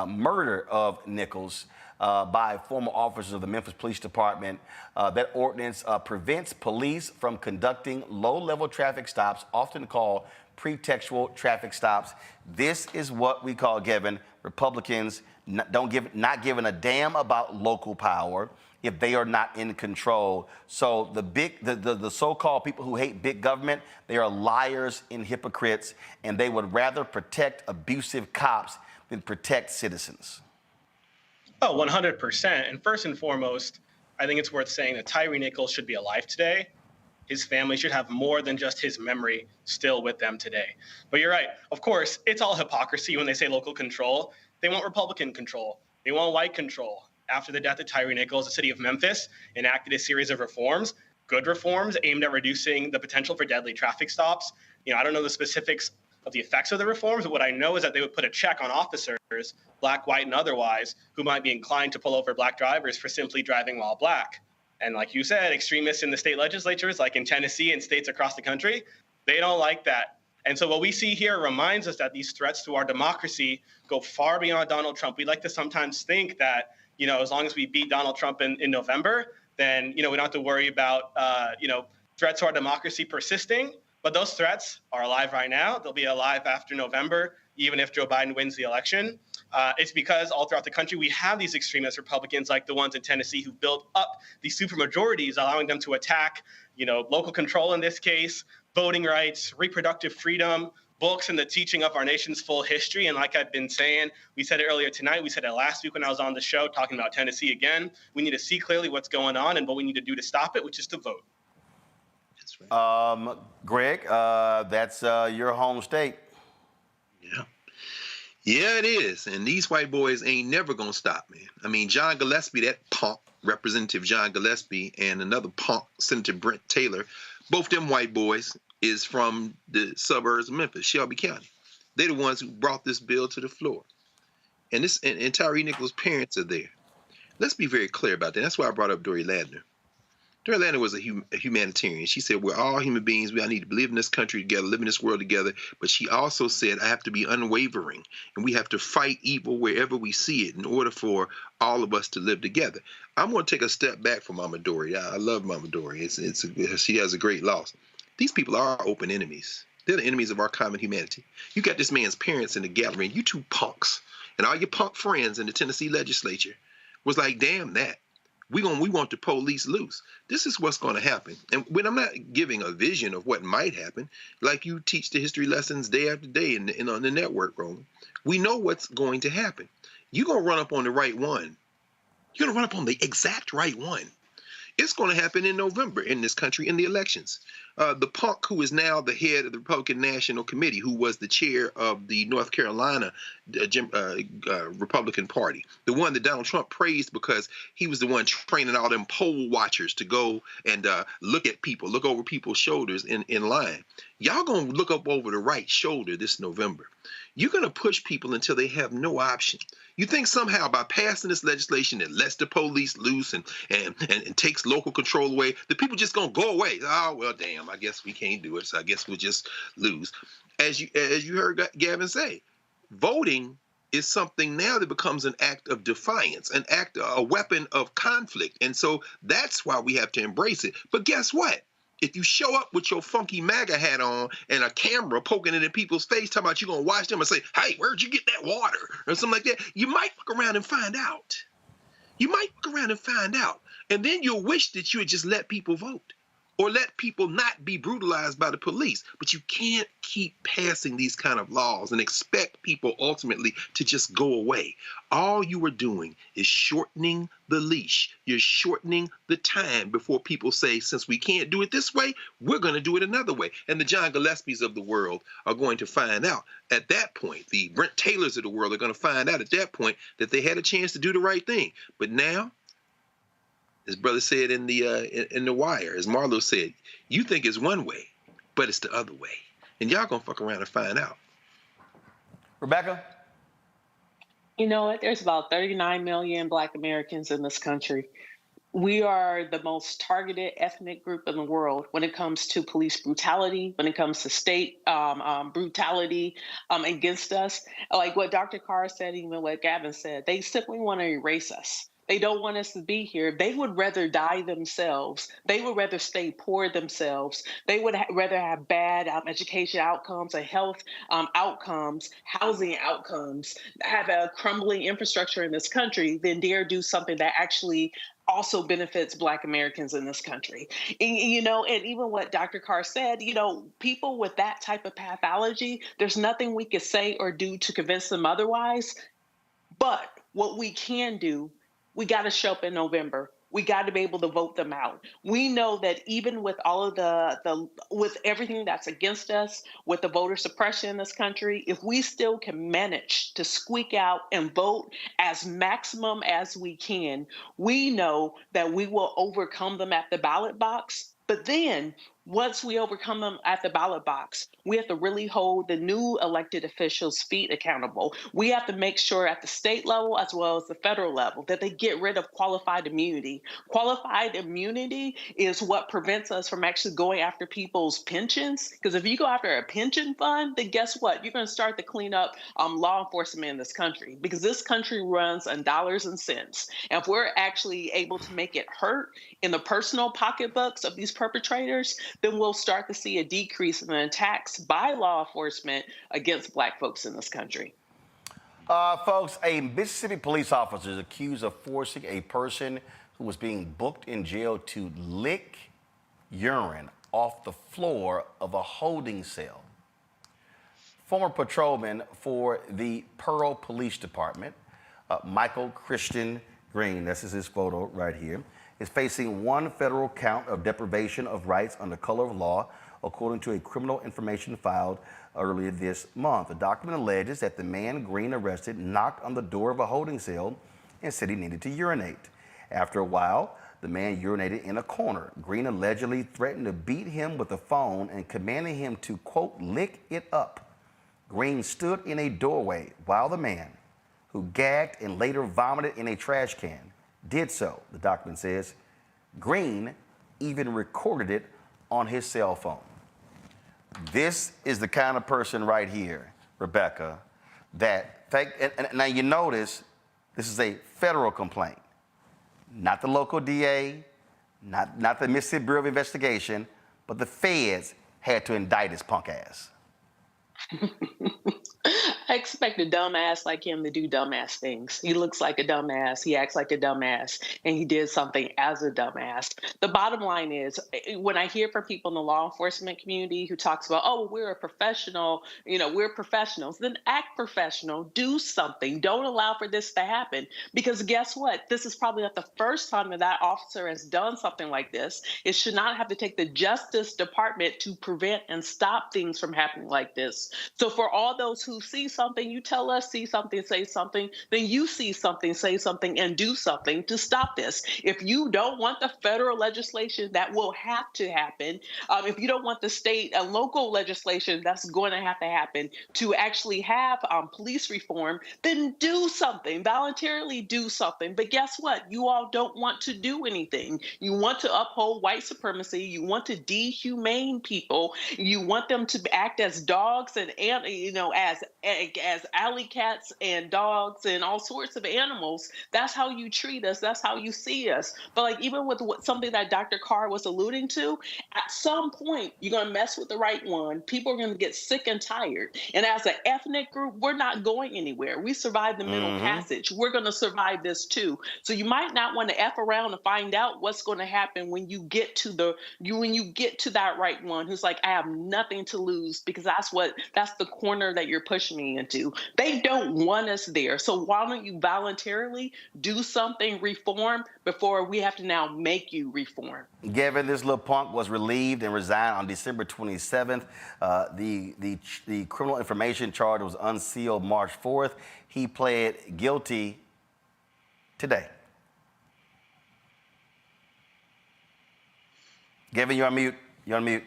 murder of Nichols by former officers of the Memphis Police Department. That ordinance prevents police from conducting low-level traffic stops, often called pretextual traffic stops. This is what we call, Kevin, Republicans not giving a damn about local power if they are not in control. So the so-called people who hate big government, they are liars and hypocrites, and they would rather protect abusive cops than protect citizens. Oh, 100%. And first and foremost, I think it's worth saying that Tyre Nichols should be alive today. His family should have more than just his memory still with them today. But you're right. Of course, it's all hypocrisy when they say local control. They want Republican control. They want white control. After the death of Tyre Nichols, the city of Memphis enacted a series of reforms, good reforms aimed at reducing the potential for deadly traffic stops. I don't know the specifics of the effects of the reforms, but what I know is that they would put a check on officers, black, white, and otherwise, who might be inclined to pull over black drivers for simply driving while black. And like you said, extremists in the state legislatures, like in Tennessee and states across the country, they don't like that. And so what we see here reminds us that these threats to our democracy go far beyond Donald Trump. We like to sometimes think that, as long as we beat Donald Trump in November, then, we don't have to worry about, threats to our democracy persisting. But those threats are alive right now. They'll be alive after November, even if Joe Biden wins the election. It's because all throughout the country, we have these extremist Republicans like the ones in Tennessee who built up these supermajorities, allowing them to attack, local control in this case, voting rights, reproductive freedom, books, and the teaching of our nation's full history. And like I've been saying, we said it earlier tonight, we said it last week when I was on the show talking about Tennessee again. We need to see clearly what's going on and what we need to do to stop it, which is to vote. Greg, that's your home state. Yeah, it is. And these white boys ain't never going to stop, man. I mean, John Gillespie, that punk, Representative John Gillespie, and another punk, Senator Brent Taylor, both them white boys is from the suburbs of Memphis, Shelby County. They're the ones who brought this bill to the floor. And Tyre Nichols' parents are there. Let's be very clear about that. That's why I brought up Dory Ladner. Dory Ladner was a humanitarian. She said, we're all human beings. We all need to live in this country together, live in this world together. But she also said, I have to be unwavering, and we have to fight evil wherever we see it in order for all of us to live together. I'm going to take a step back from Mama Dory. I love Mama Dory. She has a great loss. These people are our open enemies. They're the enemies of our common humanity. You got this man's parents in the gallery, and you two punks, and all your punk friends in the Tennessee legislature was like, damn that. We want the police loose. This is what's going to happen. And when I'm not giving a vision of what might happen, like you teach the history lessons day after day on the network, Roland, we know what's going to happen. You're going to run up on the right one. You're going to run up on the exact right one. It's going to happen in November in this country in the elections. The punk who is now the head of the Republican National Committee, who was the chair of the North Carolina Republican Party, the one that Donald Trump praised because he was the one training all them poll watchers to go and look over people's shoulders in line. Y'all going to look up over the right shoulder this November. You're going to push people until they have no option. You think somehow by passing this legislation that lets the police loose and takes local control away, the people just going to go away? Oh, well, damn, I guess we can't do it, so I guess we'll just lose. As you heard Gavin say, voting is something now that becomes an act of defiance, a weapon of conflict. And so that's why we have to embrace it. But guess what? If you show up with your funky MAGA hat on and a camera poking it in people's face, talking about you're going to watch them and say, hey, where'd you get that water? Or something like that, you might fuck around and find out. You might fuck around and find out. And then you'll wish that you had just let people vote or let people not be brutalized by the police. But you can't keep passing these kind of laws and expect people ultimately to just go away. All you are doing is shortening the leash. You're shortening the time before people say, since we can't do it this way, we're going to do it another way. And the John Gillespies of the world are going to find out at that point. The Brent Taylors of the world are going to find out at that point that they had a chance to do the right thing. But now, as brother said in the Wire, as Marlo said, you think it's one way, but it's the other way. And y'all gonna fuck around and find out. Rebecca? You know what? There's about 39 million Black Americans in this country. We are the most targeted ethnic group in the world when it comes to police brutality, when it comes to state brutality against us. Like what Dr. Carr said, even what Gavin said, they simply want to erase us. They don't want us to be here. They would rather die themselves. They would rather stay poor themselves. They would rather have bad education outcomes and health outcomes, housing outcomes, have a crumbling infrastructure in this country than dare do something that actually also benefits Black Americans in this country. And even what Dr. Carr said, people with that type of pathology, there's nothing we could say or do to convince them otherwise. But what we can do, we got to show up in November. We got to be able to vote them out. We know that even with all of with everything that's against us, with the voter suppression in this country, if we still can manage to squeak out and vote as maximum as we can, we know that we will overcome them at the ballot box. But then once we overcome them at the ballot box, we have to really hold the new elected officials' feet accountable. We have to make sure at the state level as well as the federal level that they get rid of qualified immunity. Qualified immunity is what prevents us from actually going after people's pensions. Because if you go after a pension fund, then guess what? You're going to start to clean up law enforcement in this country, because this country runs on dollars and cents. And if we're actually able to make it hurt in the personal pocketbooks of these perpetrators, then we'll start to see a decrease in the attacks by law enforcement against Black folks in this country. Folks, a Mississippi police officer is accused of forcing a person who was being booked in jail to lick urine off the floor of a holding cell. Former patrolman for the Pearl Police Department, Michael Christian Green, this is his photo right here, is facing one federal count of deprivation of rights under color of law, according to a criminal information filed earlier this month. The document alleges that the man Green arrested knocked on the door of a holding cell and said he needed to urinate. After a while, the man urinated in a corner. Green allegedly threatened to beat him with a phone and commanded him to, quote, lick it up. Green stood in a doorway while the man, who gagged and later vomited in a trash can, did so, the document says. Green even recorded it on his cell phone. This is the kind of person right here, Rebecca, that, and now you notice this is a federal complaint, not the local DA, not the Mississippi Bureau of Investigation, but the feds had to indict his punk ass. I expect a dumbass like him to do dumbass things. He looks like a dumbass. He acts like a dumbass. And he did something as a dumbass. The bottom line is, when I hear from people in the law enforcement community who talks about, oh, we're a professional, we're professionals, then act professional, do something. Don't allow for this to happen. Because guess what? This is probably not the first time that officer has done something like this. It should not have to take the Justice Department to prevent and stop things from happening like this. So for all those who see something, you tell us, see something, say something, then you see something, say something, and do something to stop this. If you don't want the federal legislation, that will have to happen. If you don't want the state and local legislation, that's going to happen to actually have police reform, then do something, voluntarily do something. But guess what? You all don't want to do anything. You want to uphold white supremacy. You want to dehumane people. You want them to act as dogs and as alley cats and dogs and all sorts of animals. That's how you treat us. That's how you see us. But like even with something that Dr. Carr was alluding to, at some point you're going to mess with the right one. People are going to get sick and tired. And as an ethnic group, we're not going anywhere. We survived the Middle Passage. We're going to survive this too. So you might not want to F around and find out what's going to happen when you get to that right one who's like, I have nothing to lose, because that's the corner that you're pushing me into. They don't want us there. So why don't you voluntarily do something, reform, before we have to now make you reform? Gavin, this little punk was relieved and resigned on December 27th. The criminal information charge was unsealed March 4th. He pled guilty today. Gavin, you're on mute. You're on mute.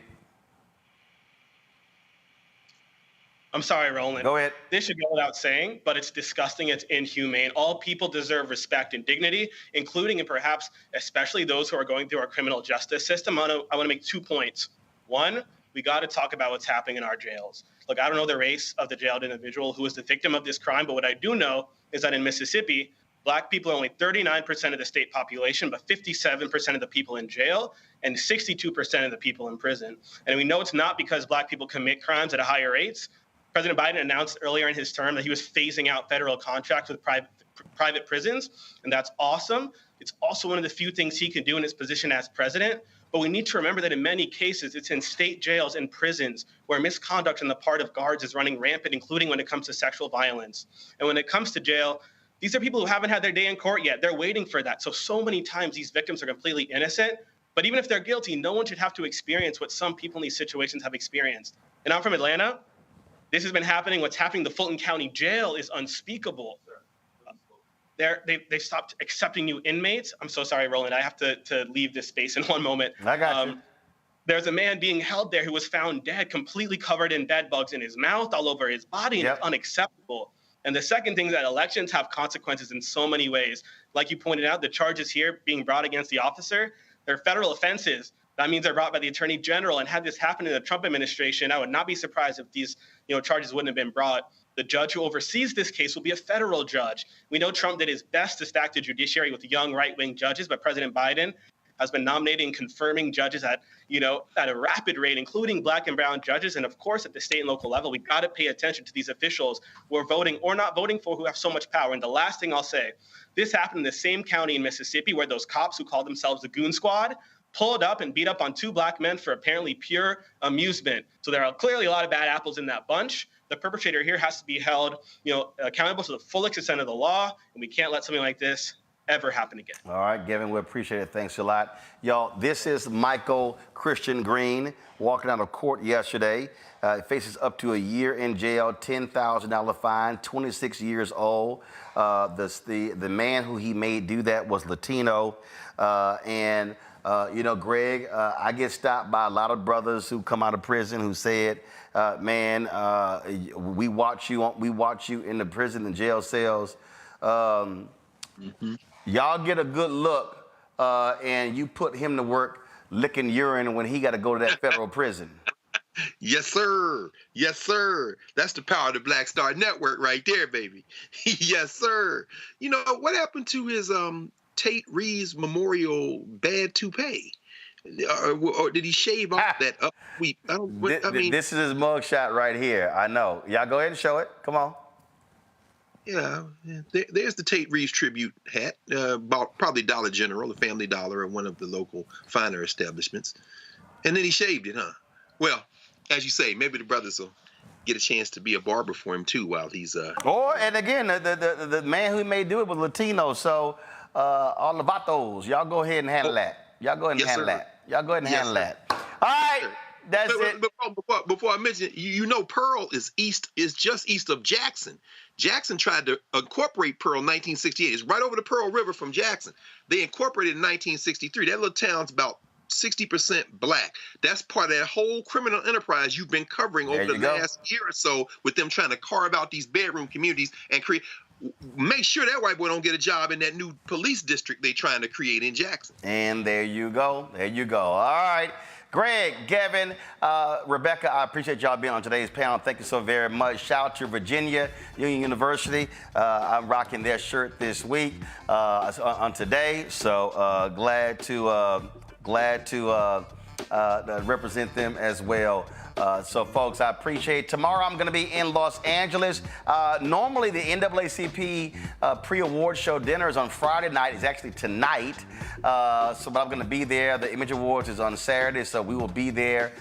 I'm sorry, Roland. Go ahead. This should go without saying, but it's disgusting. It's inhumane. All people deserve respect and dignity, including and perhaps especially those who are going through our criminal justice system. I want to make 2 points. One, we got to talk about what's happening in our jails. Look, I don't know the race of the jailed individual who was the victim of this crime, but what I do know is that in Mississippi, Black people are only 39% of the state population, but 57% of the people in jail and 62% of the people in prison. And we know it's not because Black people commit crimes at a higher rates. President Biden announced earlier in his term that he was phasing out federal contracts with private prisons, and that's awesome. It's also one of the few things he can do in his position as president. But we need to remember that in many cases, it's in state jails and prisons where misconduct on the part of guards is running rampant, including when it comes to sexual violence. And when it comes to jail, these are people who haven't had their day in court yet. They're waiting for that. So many times these victims are completely innocent. But even if they're guilty, no one should have to experience what some people in these situations have experienced. And I'm from Atlanta. This has been happening. What's happening in the Fulton County Jail is unspeakable. They've stopped accepting new inmates. I'm so sorry, Roland. I have to leave this space in one moment. I got you. There's a man being held there who was found dead, completely covered in bed bugs in his mouth, all over his body, and it's unacceptable. And the second thing is that elections have consequences in so many ways. Like you pointed out, the charges here being brought against the officer, they're federal offenses. That means they're brought by the Attorney General. And had this happened in the Trump administration, I would not be surprised if these charges wouldn't have been brought. The judge who oversees this case will be a federal judge. We know Trump did his best to stack the judiciary with young right-wing judges, but President Biden has been nominating and confirming judges at a rapid rate, including Black and brown judges. And of course, at the state and local level, we got to pay attention to these officials who are voting or not voting for, who have so much power. And the last thing I'll say, this happened in the same county in Mississippi where those cops who call themselves the Goon Squad pulled up and beat up on 2 Black men for apparently pure amusement. So there are clearly a lot of bad apples in that bunch. The perpetrator here has to be held, accountable to the full extent of the law, and we can't let something like this ever happen again. All right, Gavin, we appreciate it. Thanks a lot. Y'all, this is Michael Christian Green walking out of court yesterday. Faces up to a year in jail, $10,000 fine, 26 years old. The man who he made do that was Latino. Greg, I get stopped by a lot of brothers who come out of prison who said, we watch you in the prison and jail cells. Y'all get a good look, and you put him to work licking urine when he got to go to that federal prison. Yes, sir. Yes, sir. That's the power of the Black Star Network right there, baby. Yes, sir. What happened to his Tate Reeves Memorial bad toupee? Or did he shave off that upsweep? This is his mugshot right here. I know. Y'all go ahead and show it. Come on. Yeah, there's the Tate Reeves tribute hat, bought probably Dollar General, the Family Dollar, or one of the local finer establishments. And then he shaved it, huh? Well, as you say, maybe the brothers will get a chance to be a barber for him too while he's. And again, the man who may do it was Latino, so all the vatos, y'all go ahead and handle that. Y'all go ahead and handle that. Y'all go ahead and handle that. All right. That's it. Before I mention, Pearl is just east of Jackson. Jackson tried to incorporate Pearl in 1968. It's right over the Pearl River from Jackson. They incorporated in 1963. That little town's about 60% Black. That's part of that whole criminal enterprise you've been covering over the last year or so with them trying to carve out these bedroom communities and make sure that white boy don't get a job in that new police district they're trying to create in Jackson. And there you go. There you go. All right. Greg, Gavin, Rebecca, I appreciate y'all being on today's panel. Thank you so very much. Shout out to Virginia Union University. I'm rocking their shirt this week on today, so glad to represent them as well. So, folks, I appreciate it. Tomorrow I'm going to be in Los Angeles. Normally, the NAACP pre-award show dinner is on Friday night. It's actually tonight. But I'm going to be there. The Image Awards is on Saturday, so we will be there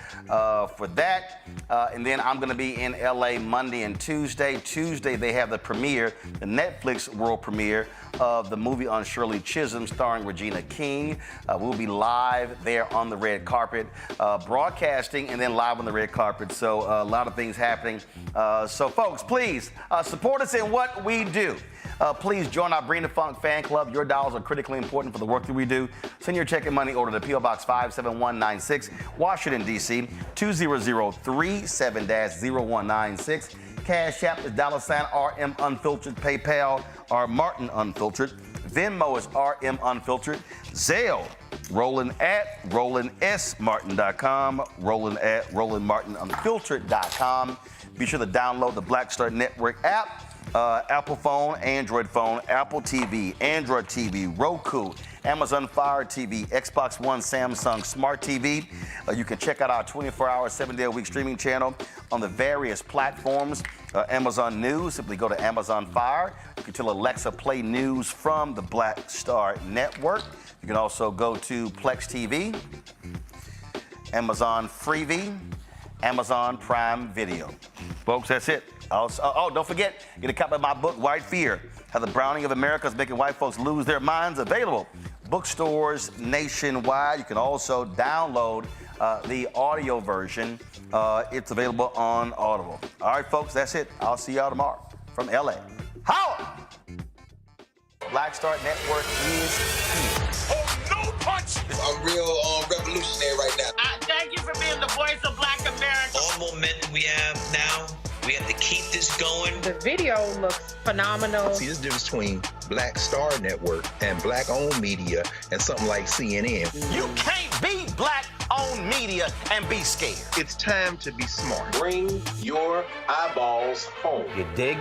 for that. And then I'm going to be in L.A. Monday and Tuesday. Tuesday, they have the premiere, the Netflix world premiere of the movie on Shirley Chisholm starring Regina King. We'll be live there on the red carpet, broadcasting and then live on the red carpet. So a lot of things happening. So folks, please support us in what we do. Please join our Bring the Funk fan club. Your dollars are critically important for the work that we do. Send your check and money order to P.O. Box 57196, Washington, D.C. 20037-0196. Cash App is $RM Unfiltered. PayPal are Martin Unfiltered. Venmo is RM Unfiltered. Zelle, Roland@RolandSMartin.com. Roland@RolandMartinUnfiltered.com. Be sure to download the Black Star Network app. Apple phone, Android phone, Apple TV, Android TV, Roku, Amazon Fire TV, Xbox One, Samsung Smart TV. You can check out our 24-hour, 7-day-a-week streaming channel on the various platforms. Amazon News, simply go to Amazon Fire. You can tell Alexa play news from the Black Star Network. You can also go to Plex TV, Amazon Freevee, Amazon Prime Video. Folks, that's it. Also, don't forget, get a copy of my book, White Fear, How the Browning of America is Making White Folks Lose Their Minds. Available bookstores nationwide. You can also download the audio version. It's available on Audible. All right, folks, that's it. I'll see y'all tomorrow from LA. Holla! Black Star Network is here. Oh, no punch! I'm real revolutionary right now. Thank you for being the voice of Black America. All the momentum we have now, we have to keep this going. The video looks phenomenal. See, this difference between Black Star Network and black-owned media and something like CNN. You can't be black-owned media and be scared. It's time to be smart. Bring your eyeballs home. You dig?